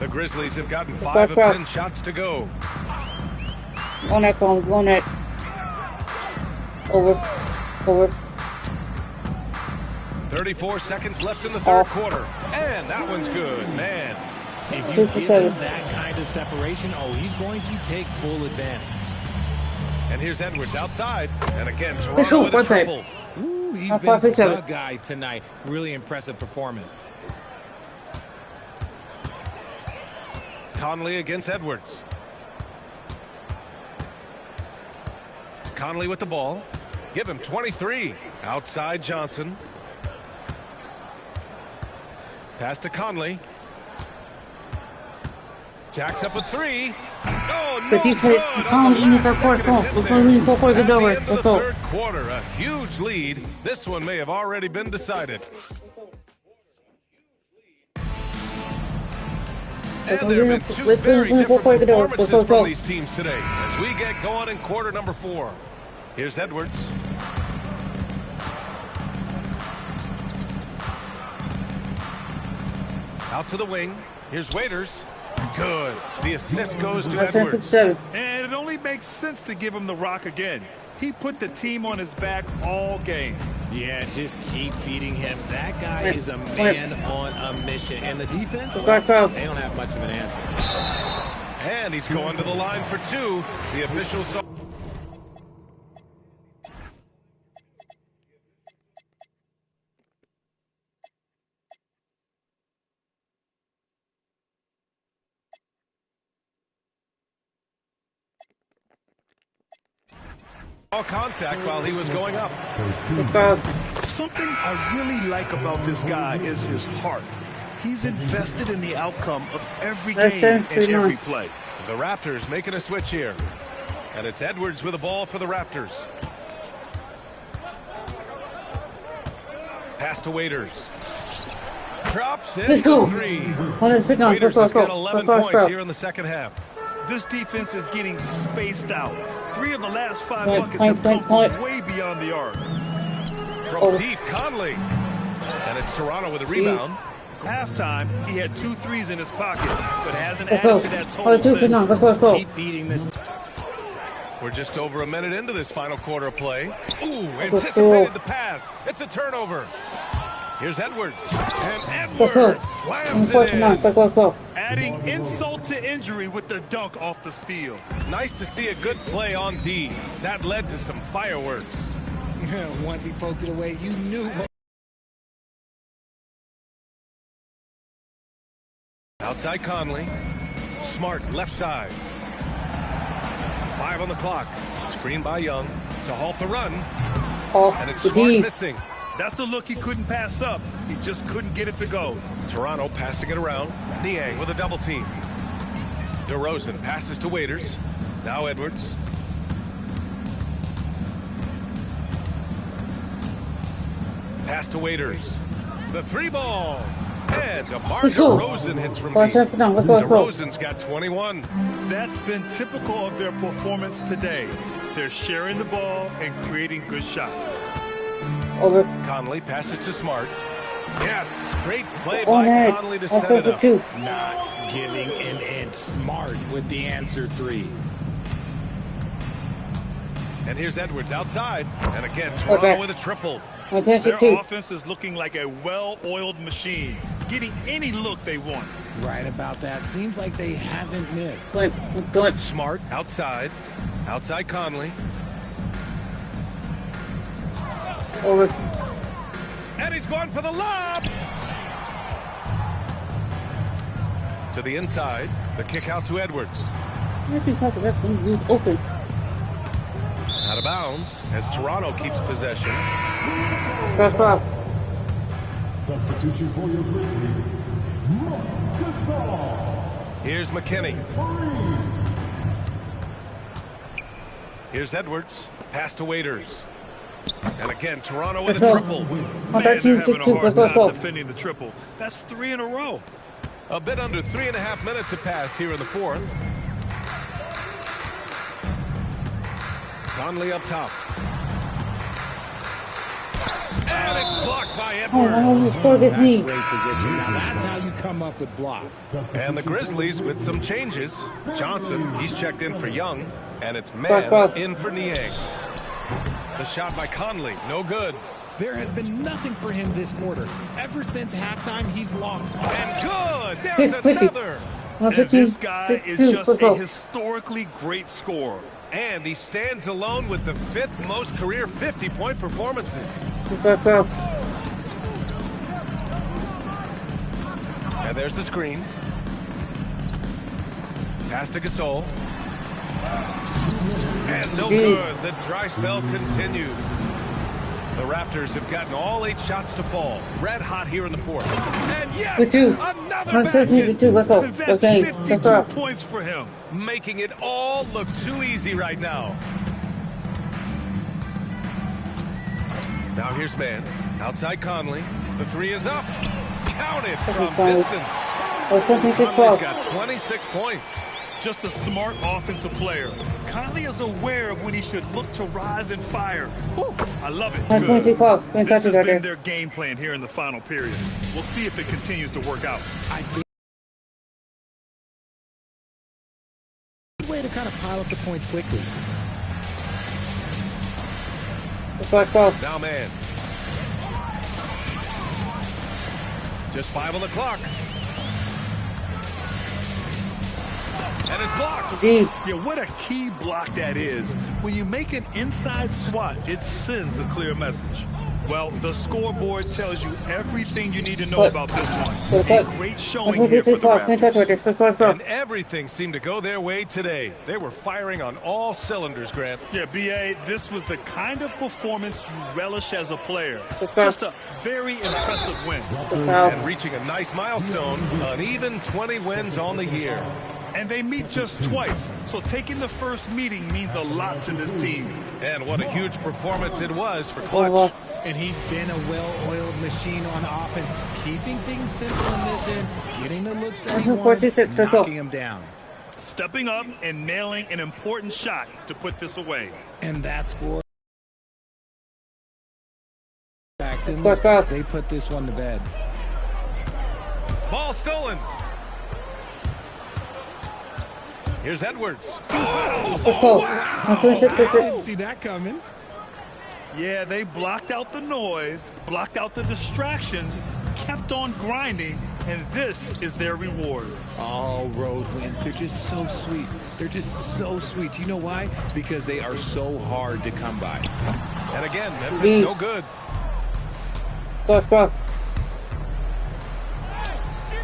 Grizzlies have gotten 5 of 10 shots to go. Go net. Over. 34 seconds left in the third quarter. And that one's good, man. If you give him that kind of separation, he's going to take full advantage. And here's Edwards outside. And again, Toronto with a triple. Ooh, he's been the guy tonight. Really impressive performance. Conley against Edwards. Conley with the ball. Give him 23. Outside Johnson. Pass to Conley. Jacks up a three. Oh, no good. At the end of the third quarter, a huge lead. This one may have already been decided. And there have been two very different performances from these teams today as we get going in quarter number 4. Here's Edwards. Out to the wing. Here's Waiters. Good. The assist goes to Edwards. And it only makes sense to give him the rock again. He put the team on his back all game. Yeah, just keep feeding him. That guy is a man on a mission. And the defense, well, they don't have much of an answer. And he's going to the line for 2. The officials saw. All contact while he was going up. Something I really like about this guy is his heart. He's invested in the outcome of every game and every play. The Raptors making a switch here. And it's Edwards with the ball for the Raptors. Pass to Waiters. Drops in Let's go. 3. Waiters has got 11 points here in the second half. This defense is getting spaced out. 3 of the last 5 buckets have come from way beyond the arc. From deep, Conley. And it's Toronto with a rebound. Halftime, he had 2 threes in his pocket, but hasn't added to that total since. Keep feeding this. We're just over a minute into this final quarter of play. Ooh, anticipated the pass. It's a turnover. Here's Edwards. And Edwards slams it in. Adding insult to injury with the dunk off the steal. Nice to see a good play on D. That led to some fireworks. Once he poked it away, you knew. Outside Conley. Smart left side. 5 on the clock. Screen by Young to halt the run. And it's Smart missing. That's a look he couldn't pass up. He just couldn't get it to go. Toronto passing it around. Niang with a double team. DeRozan passes to Waiters. Now Edwards. Pass to Waiters. The 3 ball. And DeMar DeRozan hits from deep. DeRozan's got 21. That's been typical of their performance today. They're sharing the ball and creating good shots. Over. Conley passes to Smart. Yes, great play by Conley to set it up. Not giving an inch. Smart with the answer 3. And here's Edwards outside. And again, Toronto with a triple. Their offense is looking like a well-oiled machine, getting any look they want. Right about that. Seems like they haven't missed. Smart outside. Outside Conley. Over. And he's going for the lob. To the inside. The kick out to Edwards. Open. Out of bounds as Toronto keeps possession. Substitution for your Grizzlies. Here's McKinney. Here's Edwards. Pass to Waiters. And again, Toronto with a triple. Man, they're having a hard time defending the triple. That's 3 in a row. A bit under 3.5 minutes have passed here in the 4th. Conley up top. And it's blocked by Edwards. That's great position. Now that's how you come up with blocks. And the Grizzlies with some changes. Johnson, he's checked in for Young. And it's Man in for Niang. The shot by Conley, no good. There has been nothing for him this quarter. Ever since halftime, he's lost. And good! There's another! And this guy is just a historically great scorer. And he stands alone with the 5th most career 50-point performances. And there's the screen. Pass to Gasol. And no good. The dry spell continues. The Raptors have gotten all 8 shots to fall. Red hot here in the fourth. And yes, another basket. Let's go. That's 52 points for him. Making it all look too easy right now. Now here's Man. Outside Conley. The 3 is up. Counted from distance. Conley's got 26 points. Just a smart offensive player. Conley is aware of when he should look to rise and fire. Woo, I love it. Good. This has been their game plan here in the final period. We'll see if it continues to work out. I think way to kind of pile up the points quickly. Now Man. Just 5 on the clock. And it's blocked. Yeah, what a key block that is. When you make an inside swat, it sends a clear message. Well, the scoreboard tells you everything you need to know about this one. A great showing here for the Raptors. And everything seemed to go their way today. They were firing on all cylinders, Grant. Yeah, B.A., this was the kind of performance you relish as a player. Just a very impressive win. And reaching a nice milestone, an even 20 wins on the year. And they meet just twice, so taking the first meeting means a lot to this team. And what a huge performance it was for Clutch. And he's been a well-oiled machine on offense, keeping things simple in this end, getting the looks that he wants, knocking him down. Stepping up and nailing an important shot to put this away. And that score. They put this one to bed. Ball stolen. Here's Edwards. I didn't see that coming. Yeah, they blocked out the noise, blocked out the distractions, kept on grinding, and this is their reward. All road wins. They're just so sweet. They're just so sweet. You know why? Because they are so hard to come by. And again, Memphis no good.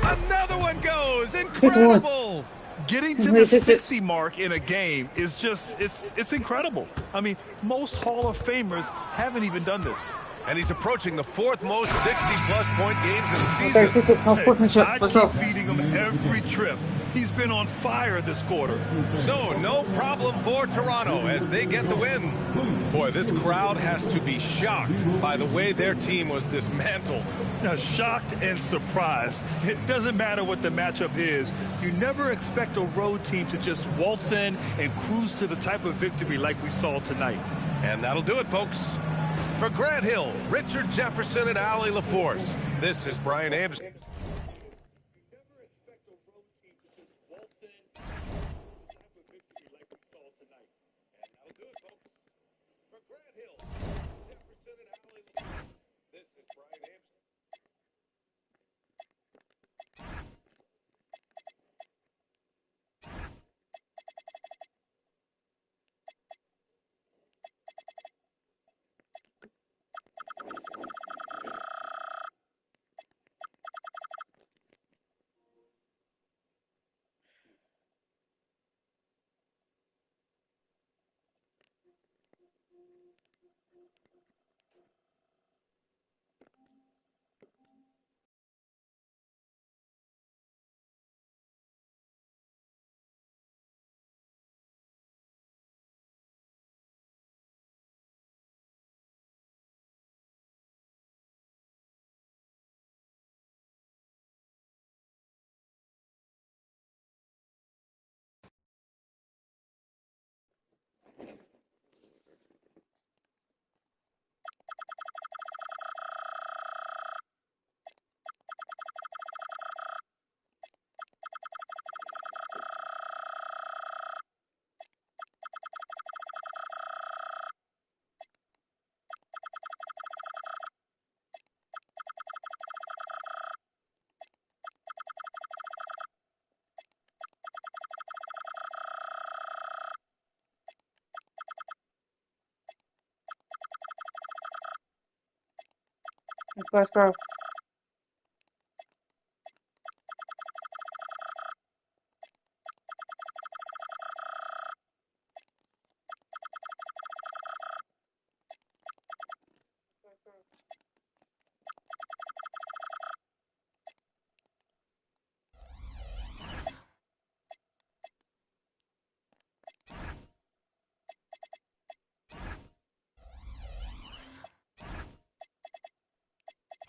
Another one goes. Incredible. Getting to the 60 mark in a game is just, it's incredible. I mean, most Hall of Famers haven't even done this. And he's approaching the 4th most 60-plus point games in the season. I keep feeding him every trip. He's been on fire this quarter. So, no problem for Toronto as they get the win. Boy, this crowd has to be shocked by the way their team was dismantled. Shocked and surprised. It doesn't matter what the matchup is. You never expect a road team to just waltz in and cruise to the type of victory like we saw tonight. And that'll do it, folks. For Grant Hill, Richard Jefferson, and Allie LaForce, this is Brian Ames. Let's go.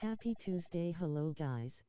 Happy Tuesday, hello guys.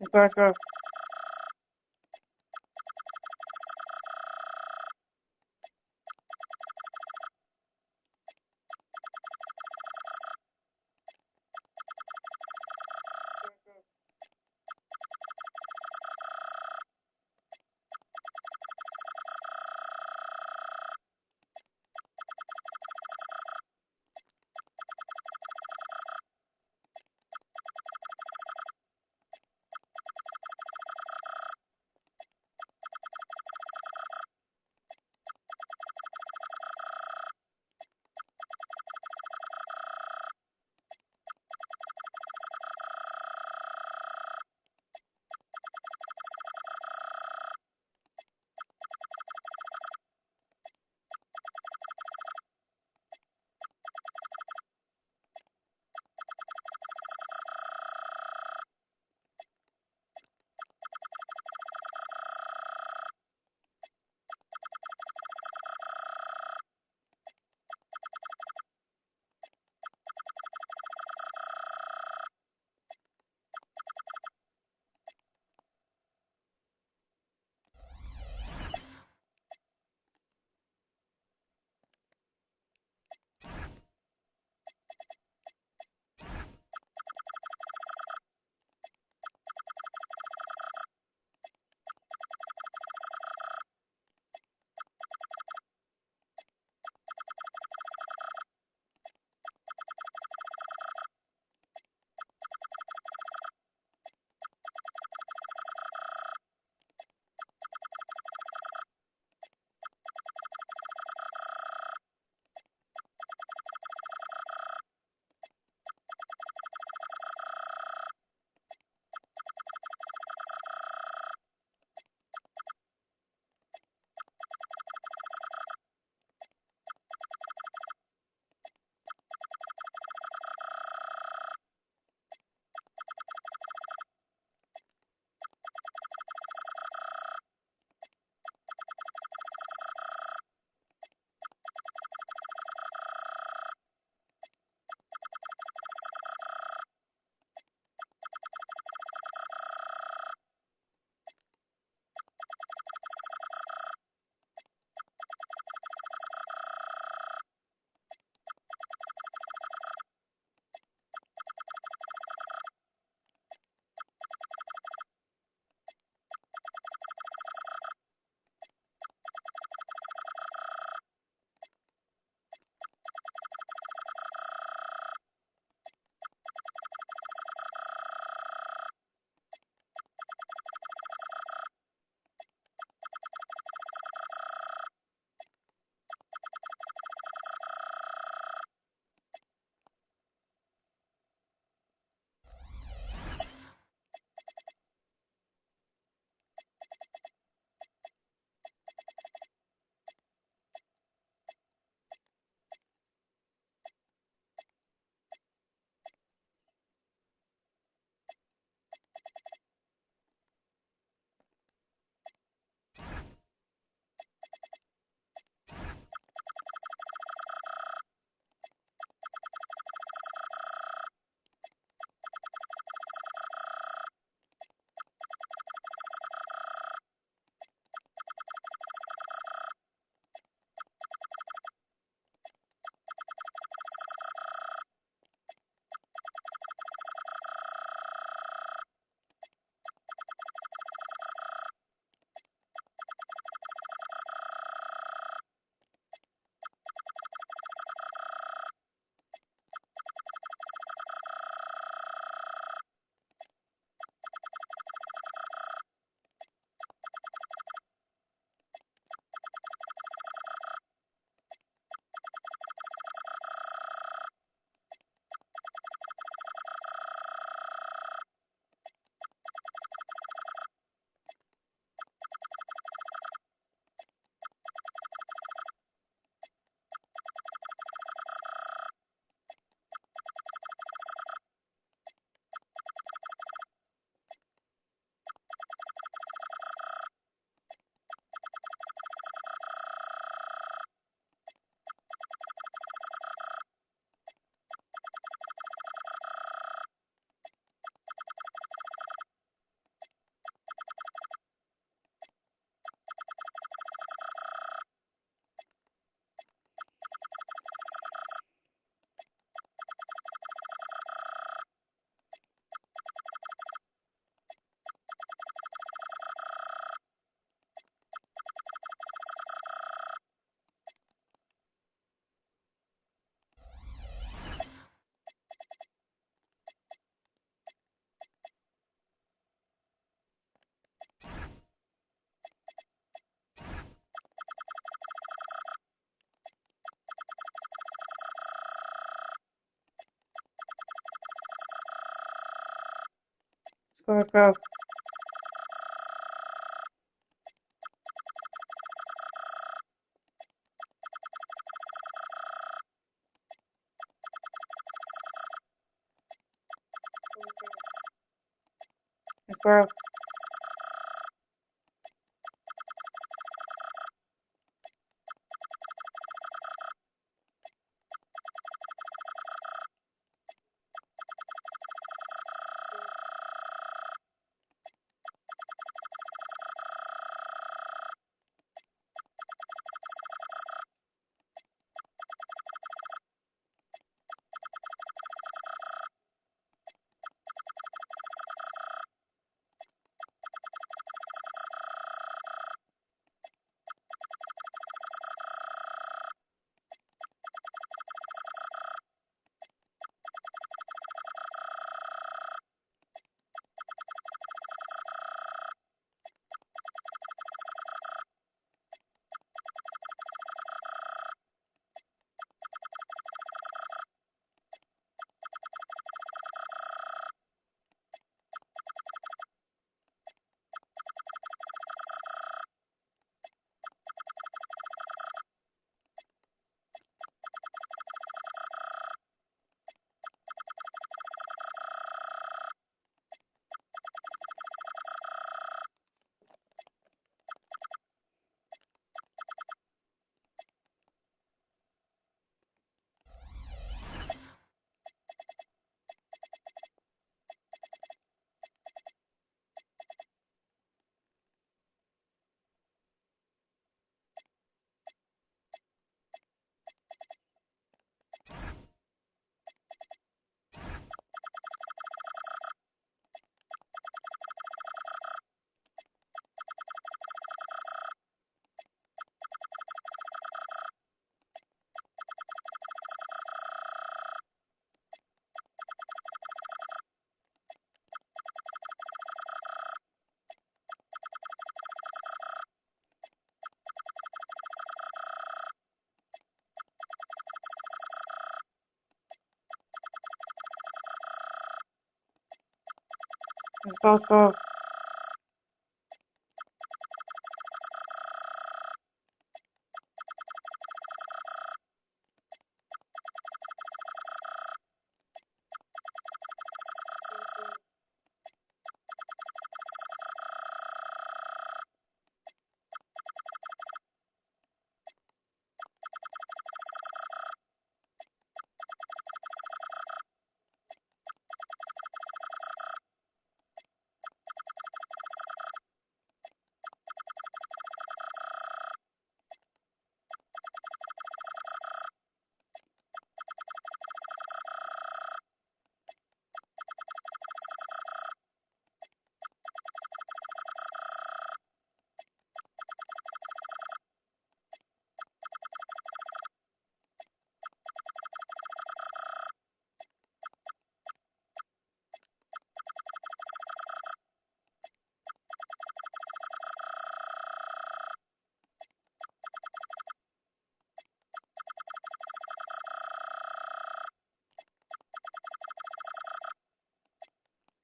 Go. Let's go. Let's go. Let's go.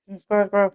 Let's go.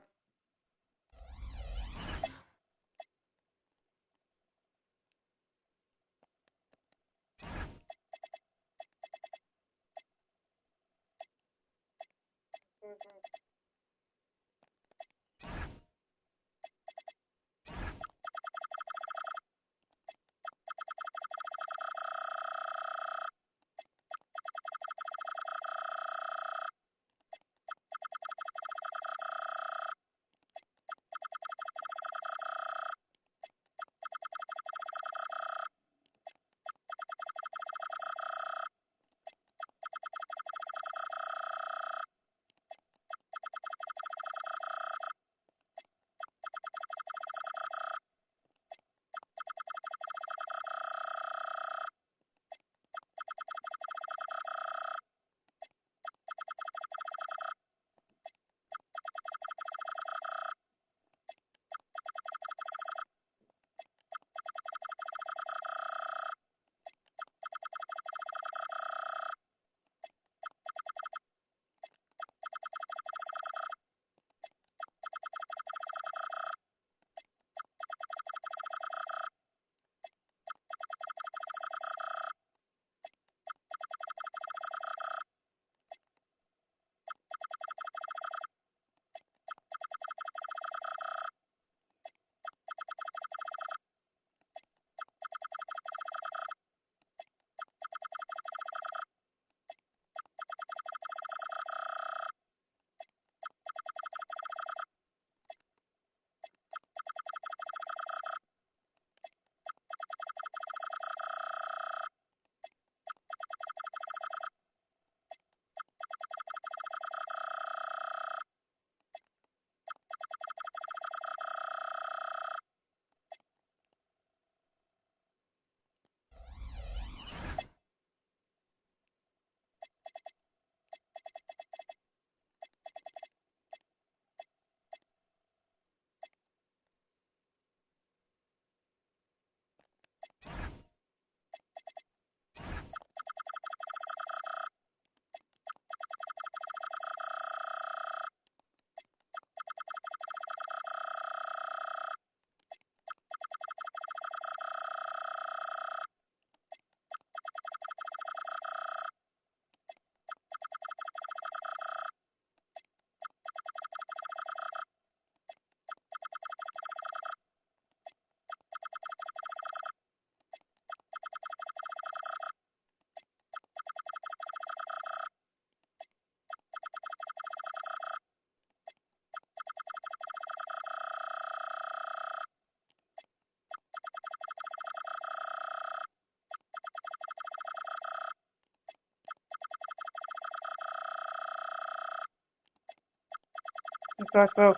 Let's go.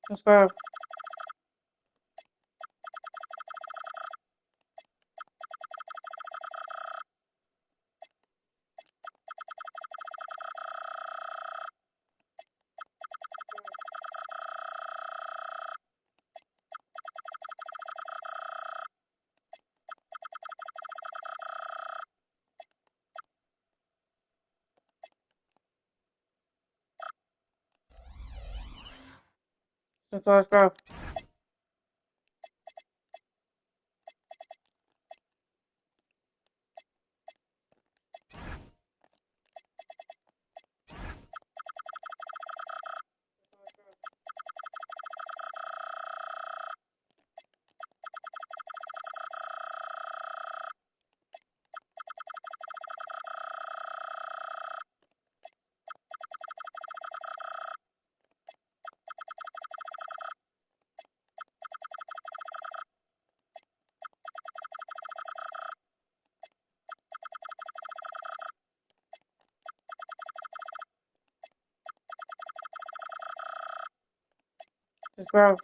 Let's go. Let's go. Let's go.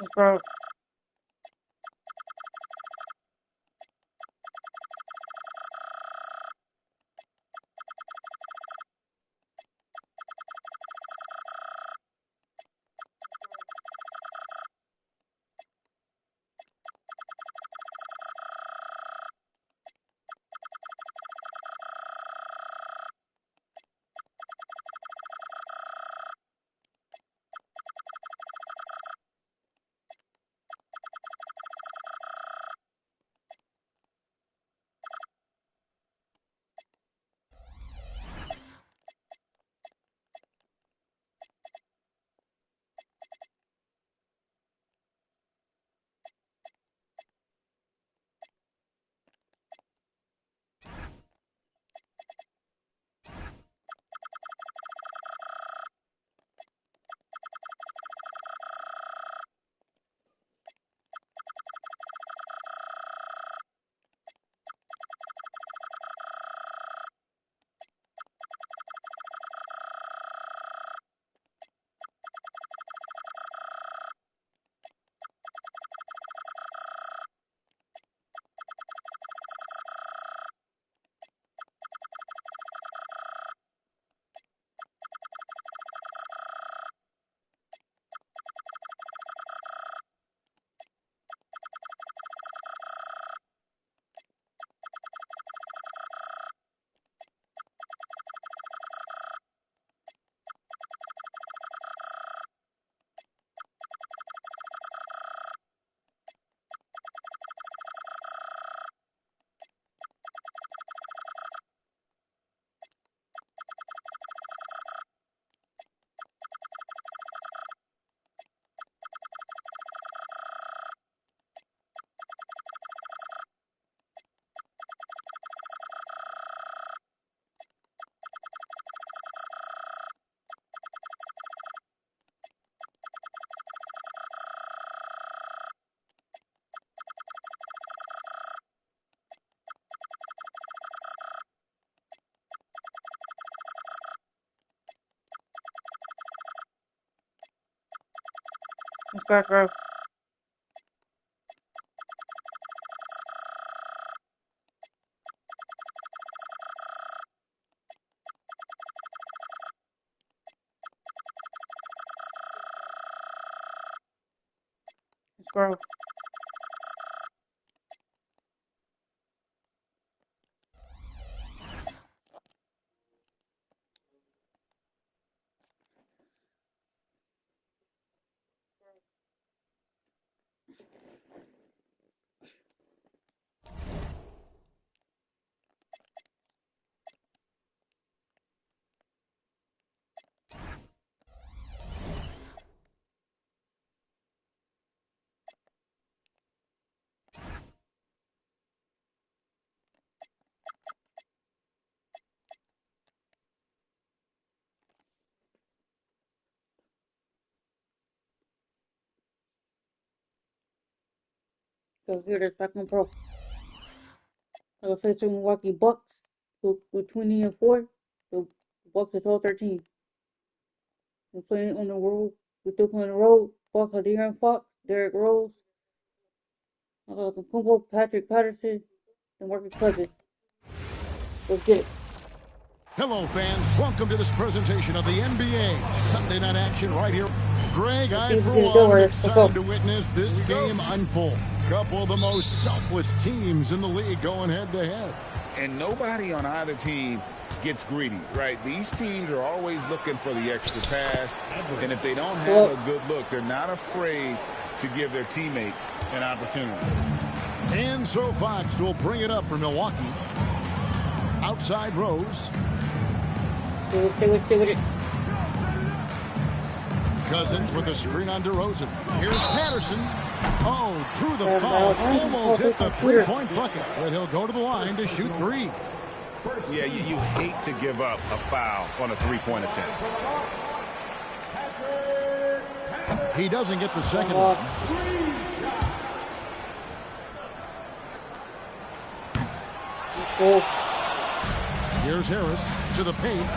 Let's go. Back row. Let's go. So here they're back on pro. I'll say to Milwaukee Bucks with 20-4. The Bucks are 12-13. We're playing on the road. We're still playing on the road. Bucks are De'Aaron Fox, Derrick Rose, Kumbo, Patrick Patterson, and Marcus Cousins. Let's get it. Hello, fans. Welcome to this presentation of the NBA Sunday night action right here. Greg, I for one am excited to witness this game unfold. Couple of the most selfless teams in the league going head-to-head. And nobody on either team gets greedy, right? These teams are always looking for the extra pass, and if they don't have a good look, they're not afraid to give their teammates an opportunity. And so Fox will bring it up for Milwaukee. Outside Rose. Do it. Cousins with a screen on DeRozan. Here's Patterson. Oh, drew the foul. Almost hit the three-point bucket. But he'll go to the line to shoot three. Yeah, you hate to give up a foul on a three-point attempt. He doesn't get the second one. Here's Harris to the paint.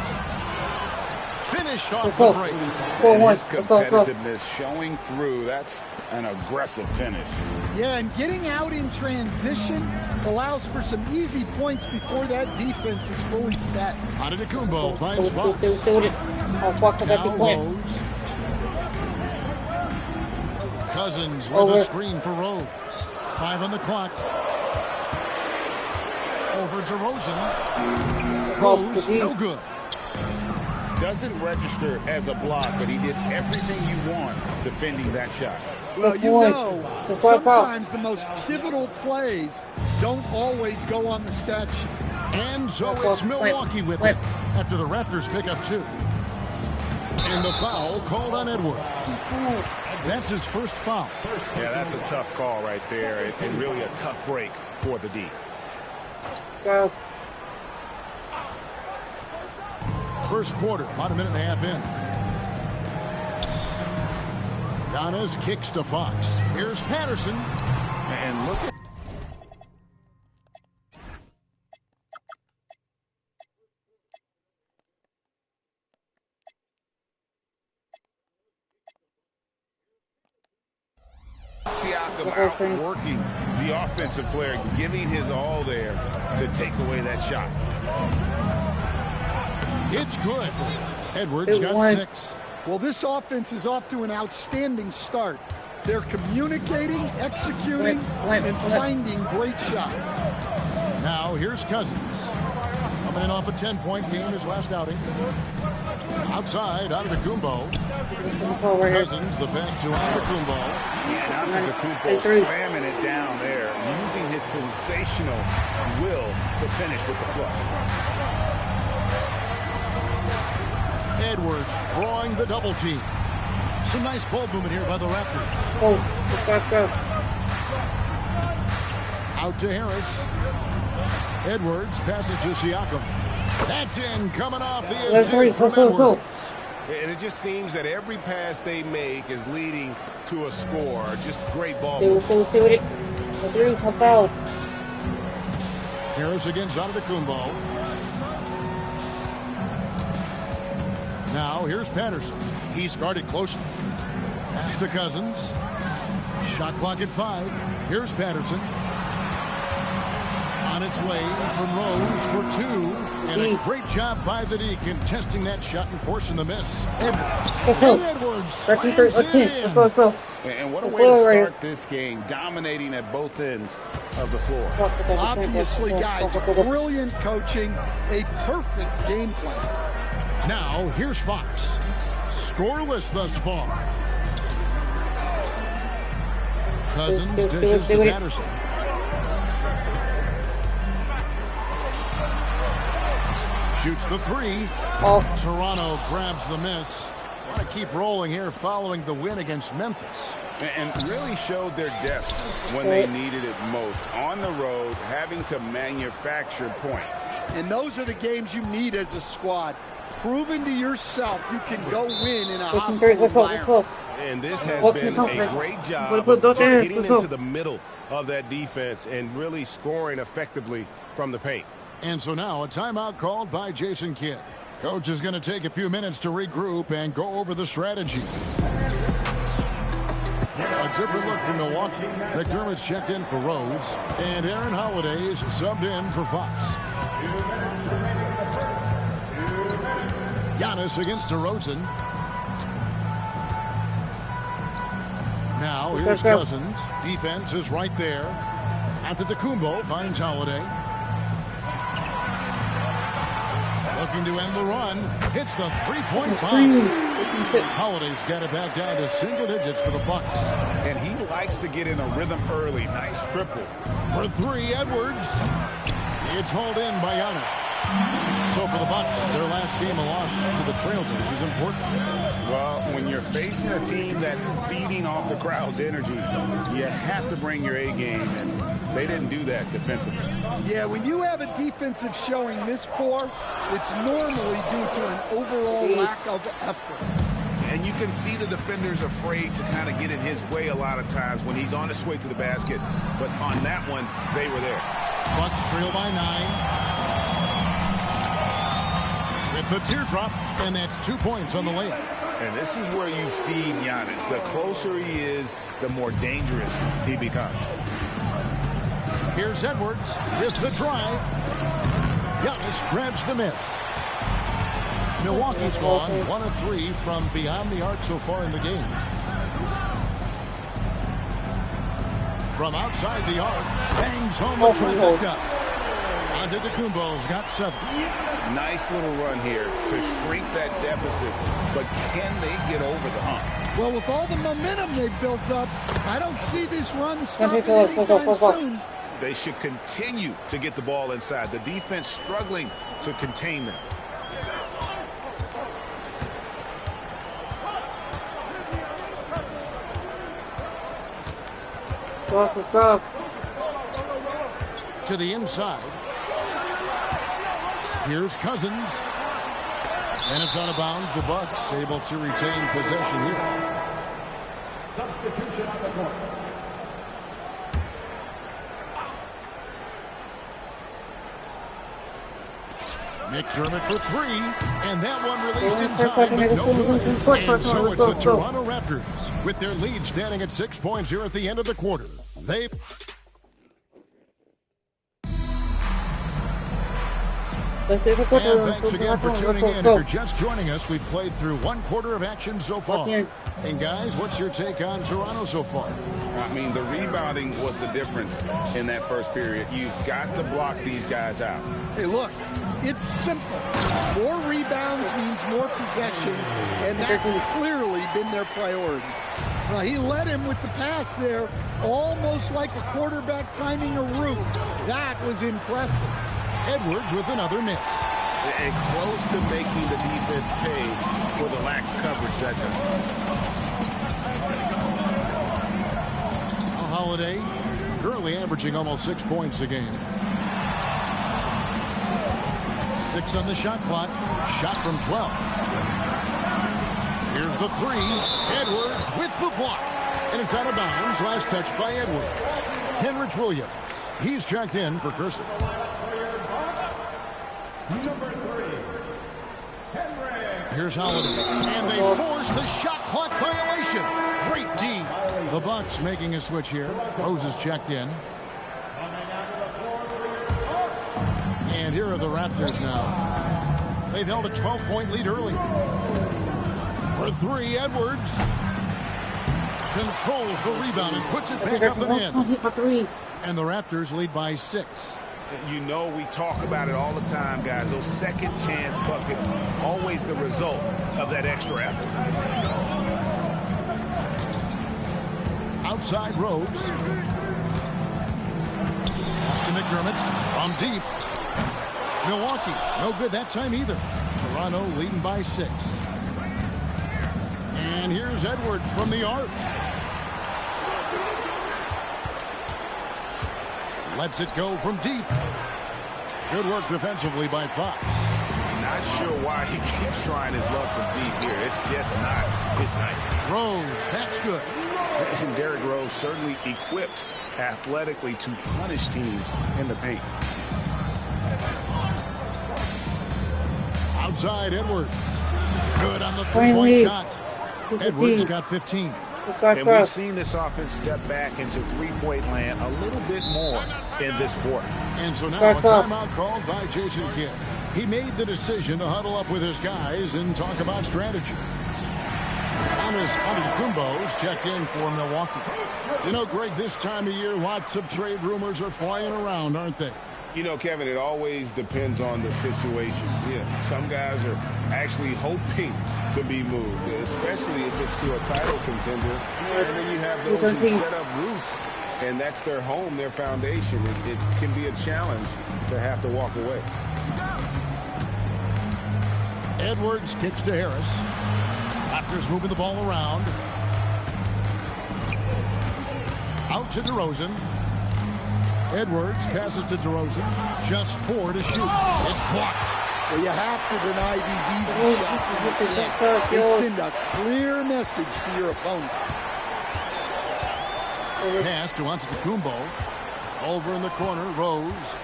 Finished off the break. And his competitiveness showing through. That's an aggressive finish. Yeah, and getting out in transition allows for some easy points before that defense is fully set. Antetokounmpo finds Fox. Now Rose. Cousins with a screen for Rose. 5 on the clock. Over to DeRozan. Rose, no good. Doesn't register as a block, but he did everything you want defending that shot. Well, you know, sometimes the most pivotal plays don't always go on the stat sheet. And so it's Milwaukee with it after the Raptors pick up 2. And the foul called on Edwards. That's his first foul. Yeah, that's a tough call right there, and really a tough break for the D. Go. First quarter, about a minute and a half in. Giannis kicks to Fox. Here's Patterson. And look at Siakam outworking the offensive player, giving his all there to take away that shot. It's good. Edwards got 6. Well, this offense is off to an outstanding start. They're communicating, executing, and finding great shots. Now here's Cousins. Coming in off a 10-point game his last outing. Outside, Antetokounmpo. Cousins, the pass to Antetokounmpo. And Antetokounmpo slamming it down there, using his sensational will to finish with the flush. Edwards drawing the double team. Some nice ball movement here by the Raptors. Out to Harris. Edwards passes to Siakam. That's in, coming off the assist from Edwards. And it just seems that every pass they make is leading to a score. Just great ball movement. Harris against Antetokounmpo. Now here's Patterson. He's guarded closely. Pass to Cousins. Shot clock at 5. Here's Patterson. On its way from Rose for 2. And a great job by the D contesting that shot and forcing the miss. Let's go. Let's go. And what a way to start this game, dominating at both ends of the floor. Obviously, guys, brilliant coaching, a perfect game plan. Now, here's Fox. Scoreless thus far. Cousins dishes to Patterson. Shoots the 3. Toronto grabs the miss. Want to keep rolling here following the win against Memphis. And really showed their depth when they needed it most. On the road, having to manufacture points. And those are the games you need as a squad. Proving to yourself you can go win in a hostile environment. And this has been a great job of just getting into the middle of that defense and really scoring effectively from the paint. And so now a timeout called by Jason Kidd. Coach is going to take a few minutes to regroup and go over the strategy. A different look from Milwaukee. McDermott's checked in for Rose, and Aaron Holiday's subbed in for Fox. Giannis against DeRozan. Now here's Cousins. Defense is right there. Antetokounmpo finds Holiday. Looking to end the run. Hits the three-point bomb. Holiday's got it back down to single digits for the Bucks. And he likes to get in a rhythm early. Nice triple. For 3, Edwards. It's hauled in by Giannis. So for the Bucks, their last game, a loss to the Trailblazers is important. Well, when you're facing a team that's feeding off the crowd's energy, you have to bring your A game, and they didn't do that defensively. Yeah, when you have a defensive showing this poor, it's normally due to an overall lack of effort. And you can see the defenders afraid to kind of get in his way a lot of times when he's on his way to the basket. But on that one, they were there. Bucks trail by 9. With the teardrop, and that's 2 points on the layup. And this is where you feed Giannis. The closer he is, the more dangerous he becomes. Here's Edwards with the drive. Giannis grabs the miss. Milwaukee's gone 1 of 3 from beyond the arc so far in the game. From outside the arc, bangs home the trifecta. Antetokounmpo's got 7. Nice little run here to shrink that deficit, but can they get over the hump? Well, with all the momentum they've built up, I don't see this run stopping anytime soon. They should continue to get the ball inside. The defense struggling to contain them. To the inside. Here's Cousins. And it's out of bounds. The Bucks able to retain possession here. Substitution on the court. McDermott for 3, and that one released in time, but no good. And so it's the Toronto Raptors with their lead standing at 6 points here at the end of the quarter. And thanks again for tuning in. If you're just joining us, we've played through 1 quarter of action so far. And guys, what's your take on Toronto so far? I mean, the rebounding was the difference in that first period. You've got to block these guys out. Hey, look, it's simple. More rebounds means more possessions, and that's clearly been their priority. Now, he led him with the pass there, almost like a quarterback timing a route. That was impressive. Edwards with another miss. And close to making the defense pay for the lax coverage that time. Holiday currently averaging almost 6 points a game. 6 on the shot clock. Shot from 12. Here's the 3. Edwards with the block. And it's out of bounds. Last touch by Edwards. Kenrich Williams. He's checked in for Curson. Number 3, Henry. Here's Holiday. And they force the shot clock violation. Bucks making a switch here. Rose is checked in. And here are the Raptors now. They've held a 12-point lead early. For three, Edwards controls the rebound and puts it back up and in. And the Raptors lead by 6. You know, we talk about it all the time, guys. Those second chance buckets, always the result of that extra effort. Outside Rose. Pass to McDermott from deep. Milwaukee, no good that time either. Toronto leading by 6. And here's Edwards from the arc. Lets it go from deep. Good work defensively by Fox. Not sure why he keeps trying his luck from deep here. It's just not his night. Rose, that's good. And Derrick Rose certainly equipped athletically to punish teams in the paint. Outside Edwards. Good on the three-point shot. Edwards got 15. And we've seen this offense step back into three-point land a little bit more in this quarter. And so now a timeout called by Jason Kidd. He made the decision to huddle up with his guys and talk about strategy. Giannis Antetokounmpo's checked in for Milwaukee. You know, Greg, this time of year, lots of trade rumors are flying around, aren't they? You know, Kevin, it always depends on the situation. Yeah, some guys are actually hoping to be moved, especially if it's to a title contender. And then you have those who set up roots, and that's their home, their foundation. It can be a challenge to have to walk away. Edwards kicks to Harris. Raptors moving the ball around. Out to DeRozan. Edwards passes to DeRozan. Just 4 to shoot. It's blocked. Well, you have to deny these easy shots. They send a clear message to your opponent. Pass to Antetokounmpo. Over in the corner, Rose.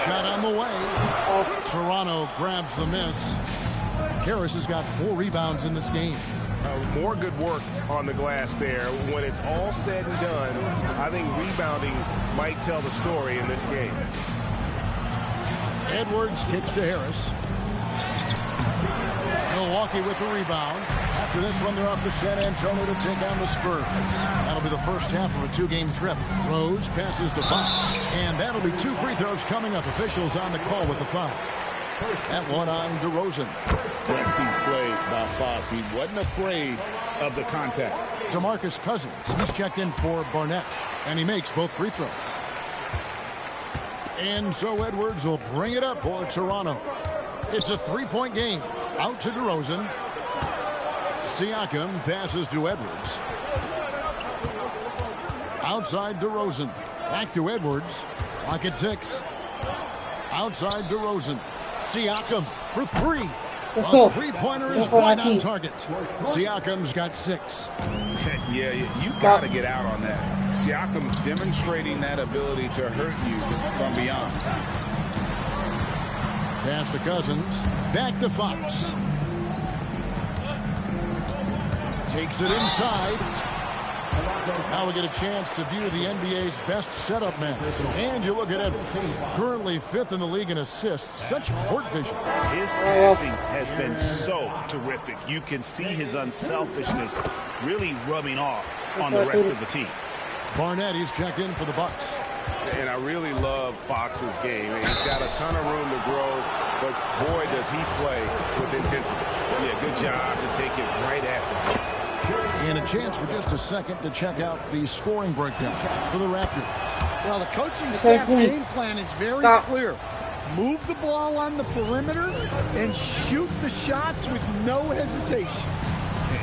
Shot on the way. Toronto grabs the miss. Harris has got 4 rebounds in this game. More good work on the glass there. When it's all said and done, I think rebounding might tell the story in this game. Edwards kicks to Harris. Milwaukee with the rebound. After this one, they're off to San Antonio to take on the Spurs. That'll be the first half of a 2-game trip. Rose passes to Fox. And that'll be 2 free throws coming up. Officials on the call with the foul. That one on DeRozan. Excellent play by Fox. He wasn't afraid of the contact. DeMarcus Cousins. He's checked in for Barnett. And he makes both free throws. And so Edwards will bring it up for Toronto. It's a 3-point game. Out to DeRozan. Siakam passes to Edwards. Outside DeRozan. Back to Edwards. Clock at 6. Outside DeRozan. Siakam for 3. Let's go. Three-pointer is right on target. Siakam's got 6. Yeah, you got to get out on that. Siakam demonstrating that ability to hurt you from beyond. Pass to Cousins. Back to Fox. Takes it inside. Now we get a chance to view the NBA's best setup man. And you look at it, currently 5th in the league in assists. Such court vision. His passing has been so terrific. You can see his unselfishness really rubbing off on the rest of the team. Barnett is checked in for the Bucks. And I really love Fox's game. He's got a ton of room to grow, but boy, does he play with intensity. Yeah, good job to take it right at them. And a chance for just a second to check out the scoring breakdown for the Raptors. Well, the coaching staff game plan is very clear. Move the ball on the perimeter and shoot the shots with no hesitation.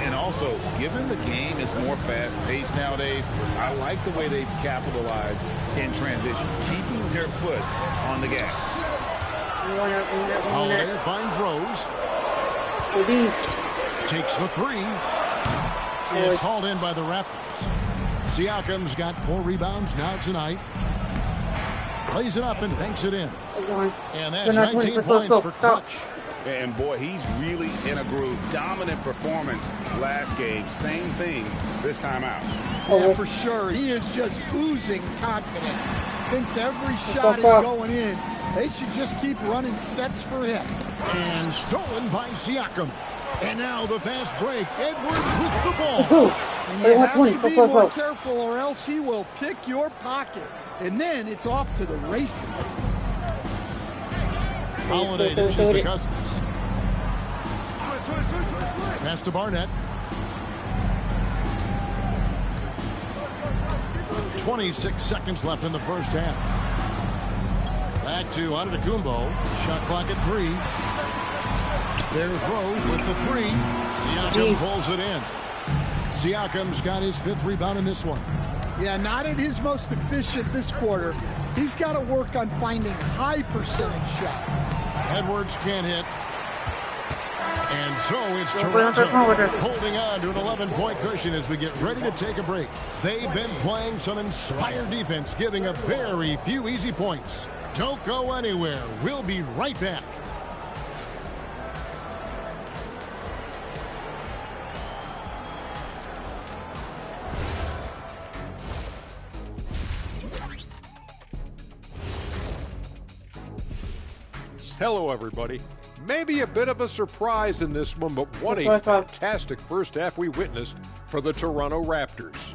And also, given the game is more fast-paced nowadays, I like the way they've capitalized in transition, keeping their foot on the gas. Holiday finds Rose. Takes the 3. It's hauled in by the Raptors. Siakam's got 4 rebounds now tonight. Plays it up and banks it in. And that's 19 points for Clutch. And boy, he's really in a groove. Dominant performance last game. Same thing this time out. Yeah, for sure. He is just oozing confidence. Thinks every shot is going in. They should just keep running sets for him. And stolen by Siakam. And now the fast break. Edwards with the ball. Let's go. And you have to be more careful or else he will pick your pocket. And then it's off to the races. Holiday dishes to Cousins. Pass to Barnett. 26 seconds left in the first half. Back to Antetokounmpo. Shot clock at 3. There's Rose with the 3. Siakam pulls it in. Siakam's got his 5th rebound in this one. Yeah, not at his most efficient this quarter. He's got to work on finding high percentage shots. Edwards can't hit. And so it's Toronto holding on to an 11-point cushion as we get ready to take a break. They've been playing some inspired defense, giving up very few easy points. Don't go anywhere. We'll be right back. Hello, everybody. Maybe a bit of a surprise in this one, but what a fantastic first half we witnessed for the Toronto Raptors.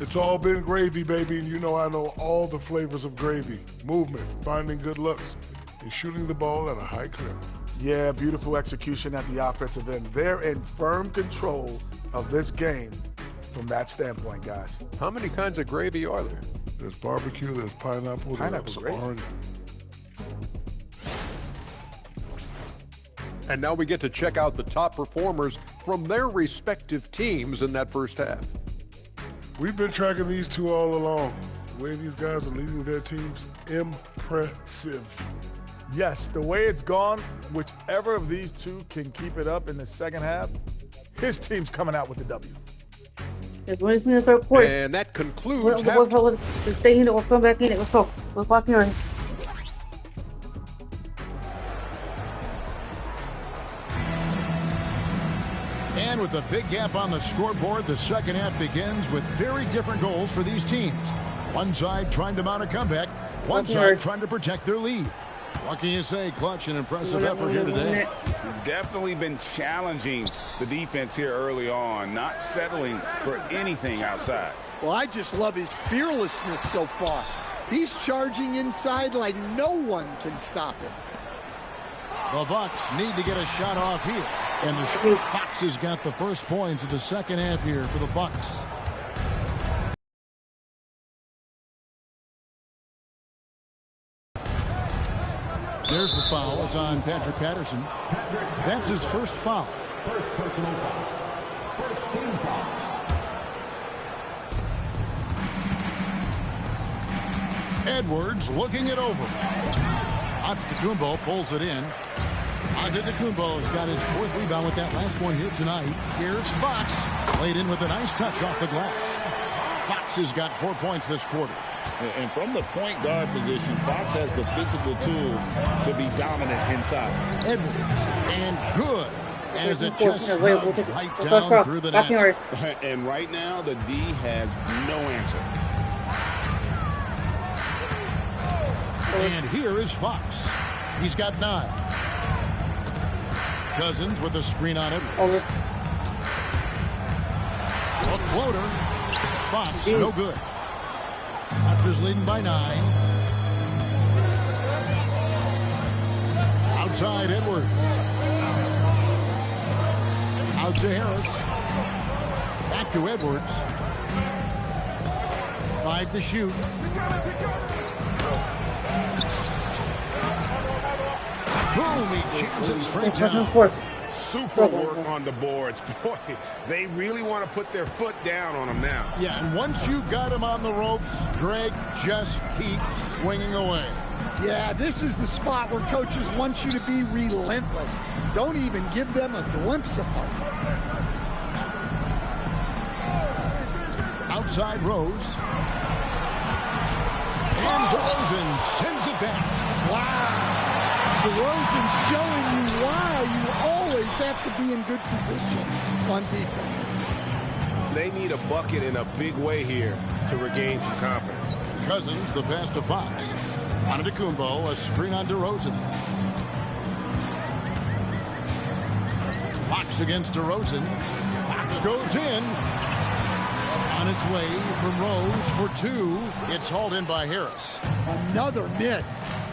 It's all been gravy, baby, and you know I know all the flavors of gravy. Movement, finding good looks, and shooting the ball at a high clip. Yeah, beautiful execution at the offensive end. They're in firm control of this game from that standpoint, guys. How many kinds of gravy are there? There's barbecue, there's pineapple, there's orange. And now we get to check out the top performers from their respective teams in that first half. We've been tracking these two all along. The way these guys are leading their teams, impressive. Yes, the way it's gone, whichever of these two can keep it up in the second half, his team's coming out with the W. And that concludes. Let's stay in it. We'll come back in it. Let's go. We're back here. And with a big gap on the scoreboard, the second half begins with very different goals for these teams. One side trying to mount a comeback, one side trying to protect their lead. What can you say? Clutch and impressive effort here today. Definitely been challenging the defense here early on, not settling for anything outside. Well, I just love his fearlessness so far. He's charging inside like no one can stop him. The Bucks need to get a shot off here. And the Fox has got the first points of the second half here for the Bucks. There's the foul. It's on Patrick Patterson. That's his first foul. First personal foul. First team foul. Edwards looking it over. Antetokounmpo pulls it in. Antetokounmpo's got his 4th rebound with that last one here tonight. Here's Fox. Laid in with a nice touch off the glass. Fox has got 4 points this quarter. And from the point guard position, Fox has the physical tools to be dominant inside. Edwards, and good, as it just snugs right down through the net. And right now, the D has no answer. And here is Fox. He's got 9. Cousins with a screen on Edwards. A floater. Fox, no good. Raptors leading by 9. Outside Edwards. Out to Harris. Back to Edwards. 5 to shoot. Boom, he jams it straight down. Super work on the boards. Boy, they really want to put their foot down on him now. Yeah, and once you got him on the ropes, Greg, just keep swinging away. Yeah, this is the spot where coaches want you to be relentless. Don't even give them a glimpse of hope. Outside Rose. And DeRozan sends it back. Wow. DeRozan showing you why you always have to be in good position on defense. They need a bucket in a big way here to regain some confidence. Cousins, the pass to Fox. Antetokounmpo, a screen on DeRozan. Fox against DeRozan. Fox goes in. On its way from Rose for two. It's hauled in by Harris. Another miss.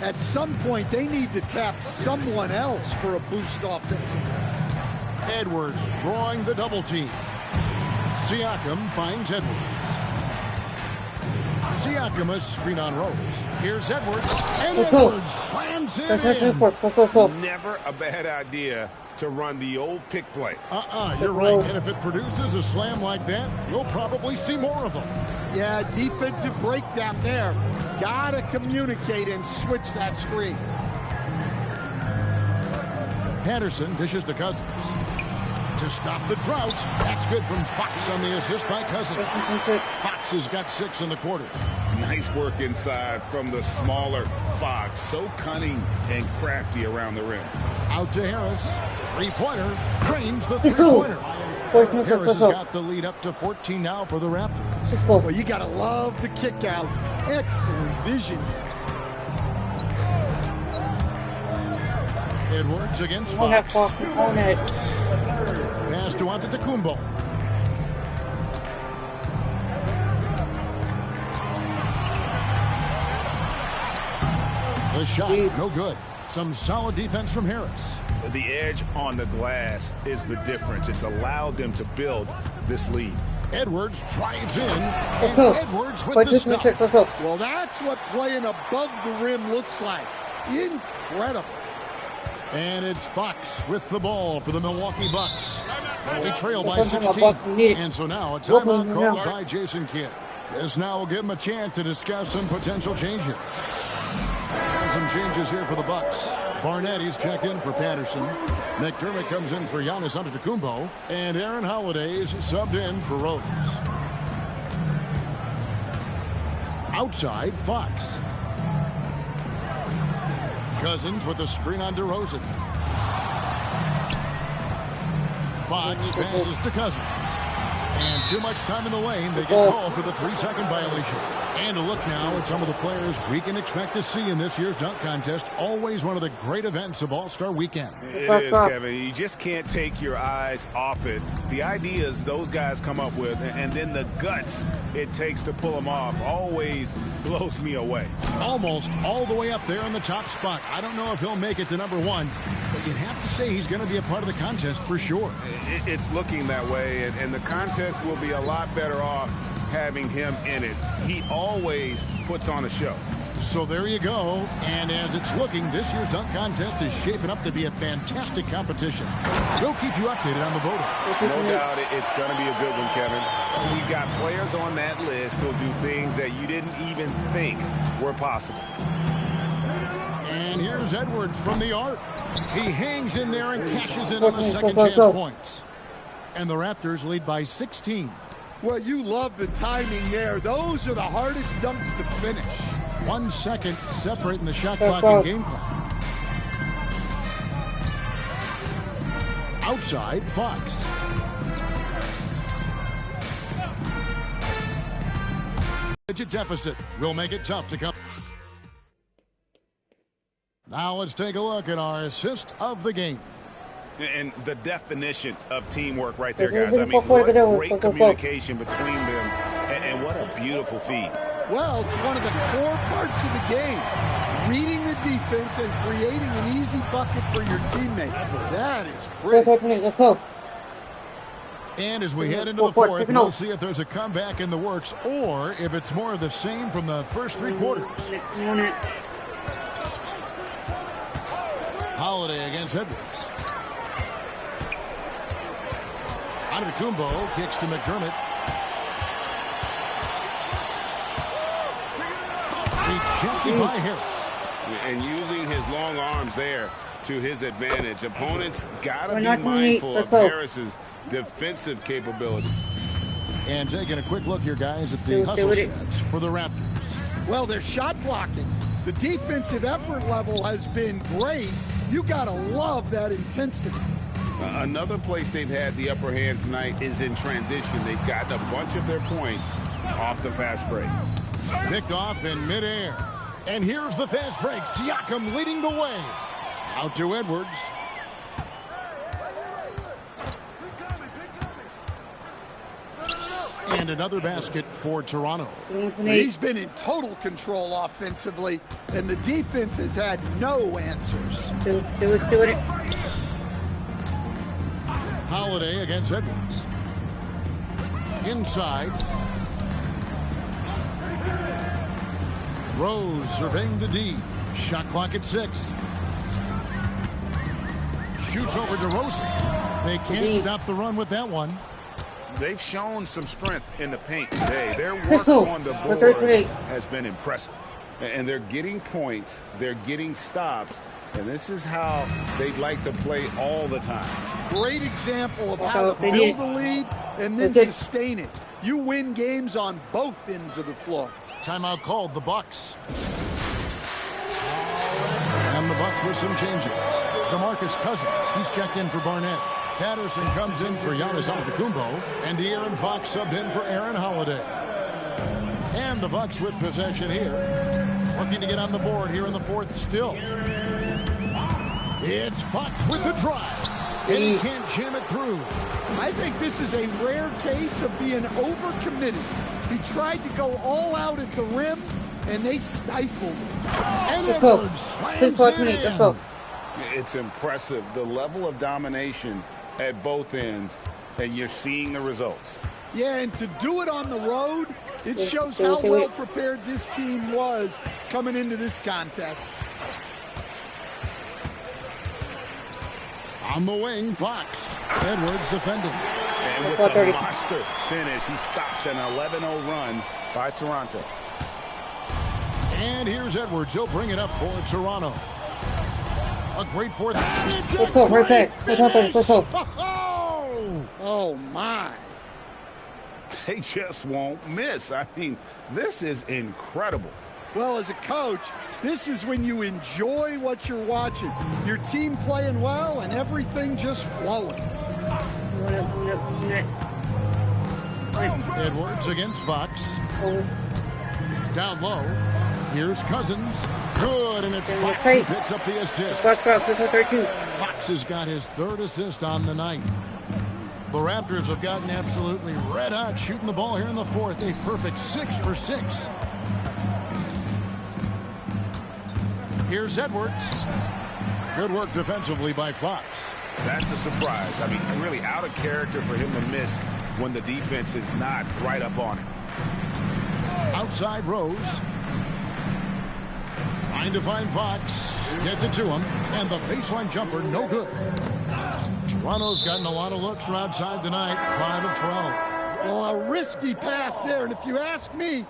At some point, they need to tap someone else for a boost offensively. Edwards drawing the double team. Siakam finds Edwards. Siakam a screen on Rose. Here's Edwards. And Edwards slams it in. Never a bad idea to run the old pick play. You're right. And if it produces a slam like that, we'll probably see more of them. Yeah, defensive breakdown there. Gotta communicate and switch that screen. Patterson dishes to Cousins. To stop the drought. That's good from Fox on the assist by Cousins. Fox has got 6 in the quarter. Nice work inside from the smaller Fox. So cunning and crafty around the rim. Out to Harris. Three-pointer. Drains the three-pointer. Harris has got the lead up to 14 now for the Raptors. Well, you got to love the kick out. Excellent vision. Edwards against Fox. Pass to Antetokounmpo. The shot, no good. Some solid defense from Harris. The edge on the glass is the difference. It's allowed them to build this lead. Edwards drives in. And Edwards with the stuff. Well, that's what playing above the rim looks like. Incredible. And it's Fox with the ball for the Milwaukee Bucks. They trail by 16. And so now a timeout called by Jason Kidd. This now will give him a chance to discuss some potential changes. And some changes here for the Bucks. Barnetti's checked in for Patterson. McDermott comes in for Giannis Antetokounmpo. And Aaron Holiday's subbed in for Rose. Outside, Fox. Cousins with a screen on DeRozan. Fox passes to Cousins. And too much time in the lane. They get called for the 3-second violation. And a look now at some of the players we can expect to see in this year's dunk contest. Always one of the great events of All-Star Weekend. It is, Kevin. You just can't take your eyes off it. The ideas those guys come up with, and then the guts it takes to pull them off, always blows me away. Almost all the way up there in the top spot. I don't know if he'll make it to number 1, but you'd have to say he's going to be a part of the contest for sure. It's looking that way, and the contest will be a lot better off having him in it. He always puts on a show. So there you go. And as it's looking, this year's dunk contest is shaping up to be a fantastic competition. We'll keep you updated on the voting. No doubt it's going to be a good one, Kevin. We've got players on that list who'll do things that you didn't even think were possible. And here's Edwards from the arc. He hangs in there and cashes in on the second chance points. And the Raptors lead by 16. Well, you love the timing there. Those are the hardest dunks to finish. 1 second separating the shot clock and game clock. Outside, Fox. Digit deficit will make it tough to come. Now let's take a look at our assist of the game. And the definition of teamwork right there, guys. I mean, what great communication between them, and what a beautiful feed. Well, it's one of the core parts of the game. Reading the defense and creating an easy bucket for your teammate. That is pretty. Let's go. And as we head into the fourth, we'll see if there's a comeback in the works or if it's more of the same from the first 3 quarters. Holiday against Edwards. Antetokounmpo kicks to McDermott. Rejected by Harris. And using his long arms there to his advantage. Opponents got to be mindful of Harris's defensive capabilities. And taking a quick look here, guys, at the hustle stats for the Raptors. Well, they're shot blocking. The defensive effort level has been great. You got to love that intensity. Another place they've had the upper hand tonight is in transition. They've gotten a bunch of their points off the fast break. Pick off in midair. And here's the fast break. Siakam leading the way. Out to Edwards. And another basket for Toronto. He's been in total control offensively, and the defense has had no answers. Do it. Holiday against Edwards. Inside. Rose surveying the D. Shot clock at 6. Shoots over DeRozan. They can't stop the run with that one. They've shown some strength in the paint today. Their work on the board has been impressive. And they're getting points. They're getting stops. And this is how they'd like to play all the time. Great example of how to build the lead and then sustain it. You win games on both ends of the floor. Timeout called, the Bucks. And the Bucks with some changes. DeMarcus Cousins, he's checked in for Barnett. Patterson comes in for Giannis Antetokounmpo, and De'Aaron Fox subbed in for Aaron Holiday. And the Bucks with possession here, looking to get on the board here in the fourth still. It's Fox with the drive, and he can't jam it through. I think this is a rare case of being overcommitted. He tried to go all out at the rim, and they stifled him. And let's go. Let's go. It's impressive, the level of domination at both ends, and you're seeing the results. Yeah, and to do it on the road, it shows how well prepared this team was coming into this contest. On the wing, Fox. Edwards defending. And with the monster finish, he stops an 11-0 run by Toronto. And here's Edwards. He'll bring it up for Toronto. A great fourth. Let's go, right back. Let's go. Oh, my. They just won't miss. I mean, this is incredible. Well, as a coach, this is when you enjoy what you're watching. Your team playing well and everything just flowing. Edwards against Fox. Down low. Here's Cousins. Good, and it's Fox who picks up the assist. Fox has got his third assist on the night. The Raptors have gotten absolutely red hot shooting the ball here in the fourth. A perfect 6 for 6. Here's Edwards. Good work defensively by Fox. That's a surprise. I mean, really out of character for him to miss when the defense is not right up on him. Outside Rose. Trying to find Fox. Gets it to him. And the baseline jumper, no good. Toronto's gotten a lot of looks from outside tonight. 5 of 12. Well, a risky pass there. And if you ask me,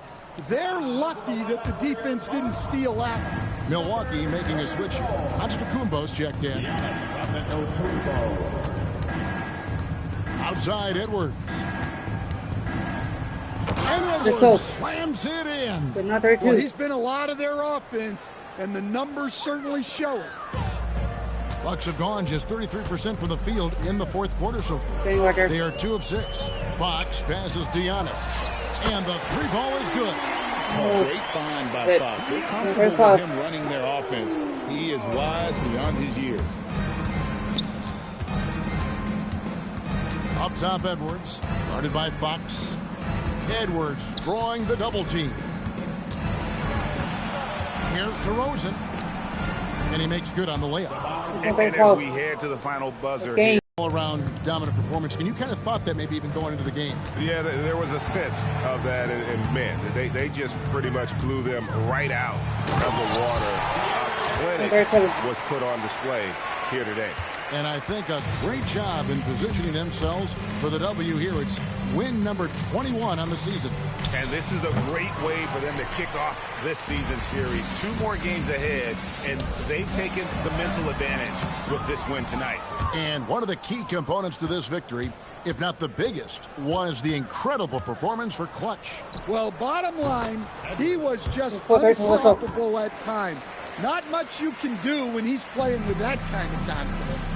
they're lucky that the defense didn't steal that. Milwaukee making a switch here. Antetokounmpo's checked in. Outside Edwards. And Edwards slams it in. But not there too. Well, he's been a lot of their offense, and the numbers certainly show it. Bucks have gone just 33% from the field in the fourth quarter so far. They are 2 of 6. Fox passes Giannis. And the 3-ball is good. Oh, great find by Fox. They're comfortable with him running their offense. He is wise beyond his years. Up top, Edwards. Guarded by Fox. Edwards drawing the double team. Here's DeRozan. And he makes good on the layup. And as we head to the final buzzer here. All-around dominant performance, and you kind of thought that maybe even going into the game. Yeah, there was a sense of that, and man, they just pretty much blew them right out of the water. A clinic was put on display here today. And I think a great job in positioning themselves for the W here. It's win number 21 on the season. And this is a great way for them to kick off this season series. 2 more games ahead, and they've taken the mental advantage with this win tonight. And one of the key components to this victory, if not the biggest, was the incredible performance for Clutch. Well, bottom line, he was just unstoppable at times. Not much you can do when he's playing with that kind of confidence.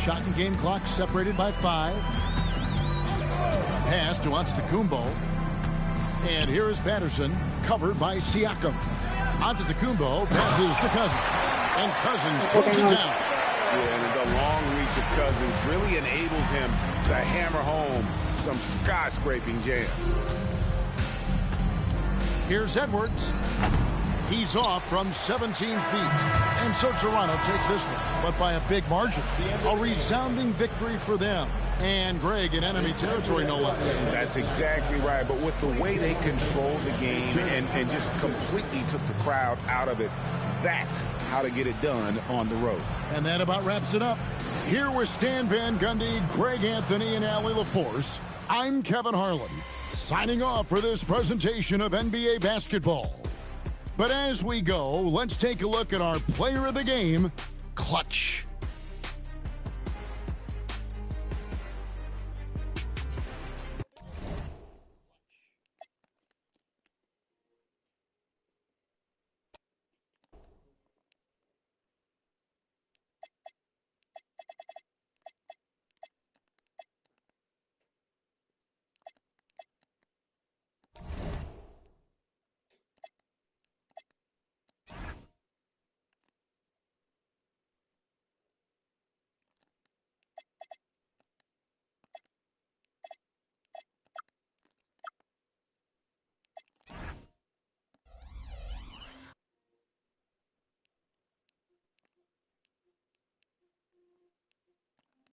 Shot and game clock separated by 5. Pass to Antetokounmpo. And here is Patterson, covered by Siakam. Antetokounmpo passes to Cousins. And Cousins puts it down. Yeah, and the long reach of Cousins really enables him to hammer home some skyscraping jam. Here's Edwards. He's off from 17 feet. And so Toronto takes this one, but by a big margin. A resounding victory for them. And Greg in enemy territory, no less. That's exactly right. But with the way they controlled the game and just completely took the crowd out of it, that's how to get it done on the road. And that about wraps it up. Here with Stan Van Gundy, Greg Anthony, and Allie LaForce, I'm Kevin Harlan, signing off for this presentation of NBA basketball. But as we go, let's take a look at our player of the game, Clutch.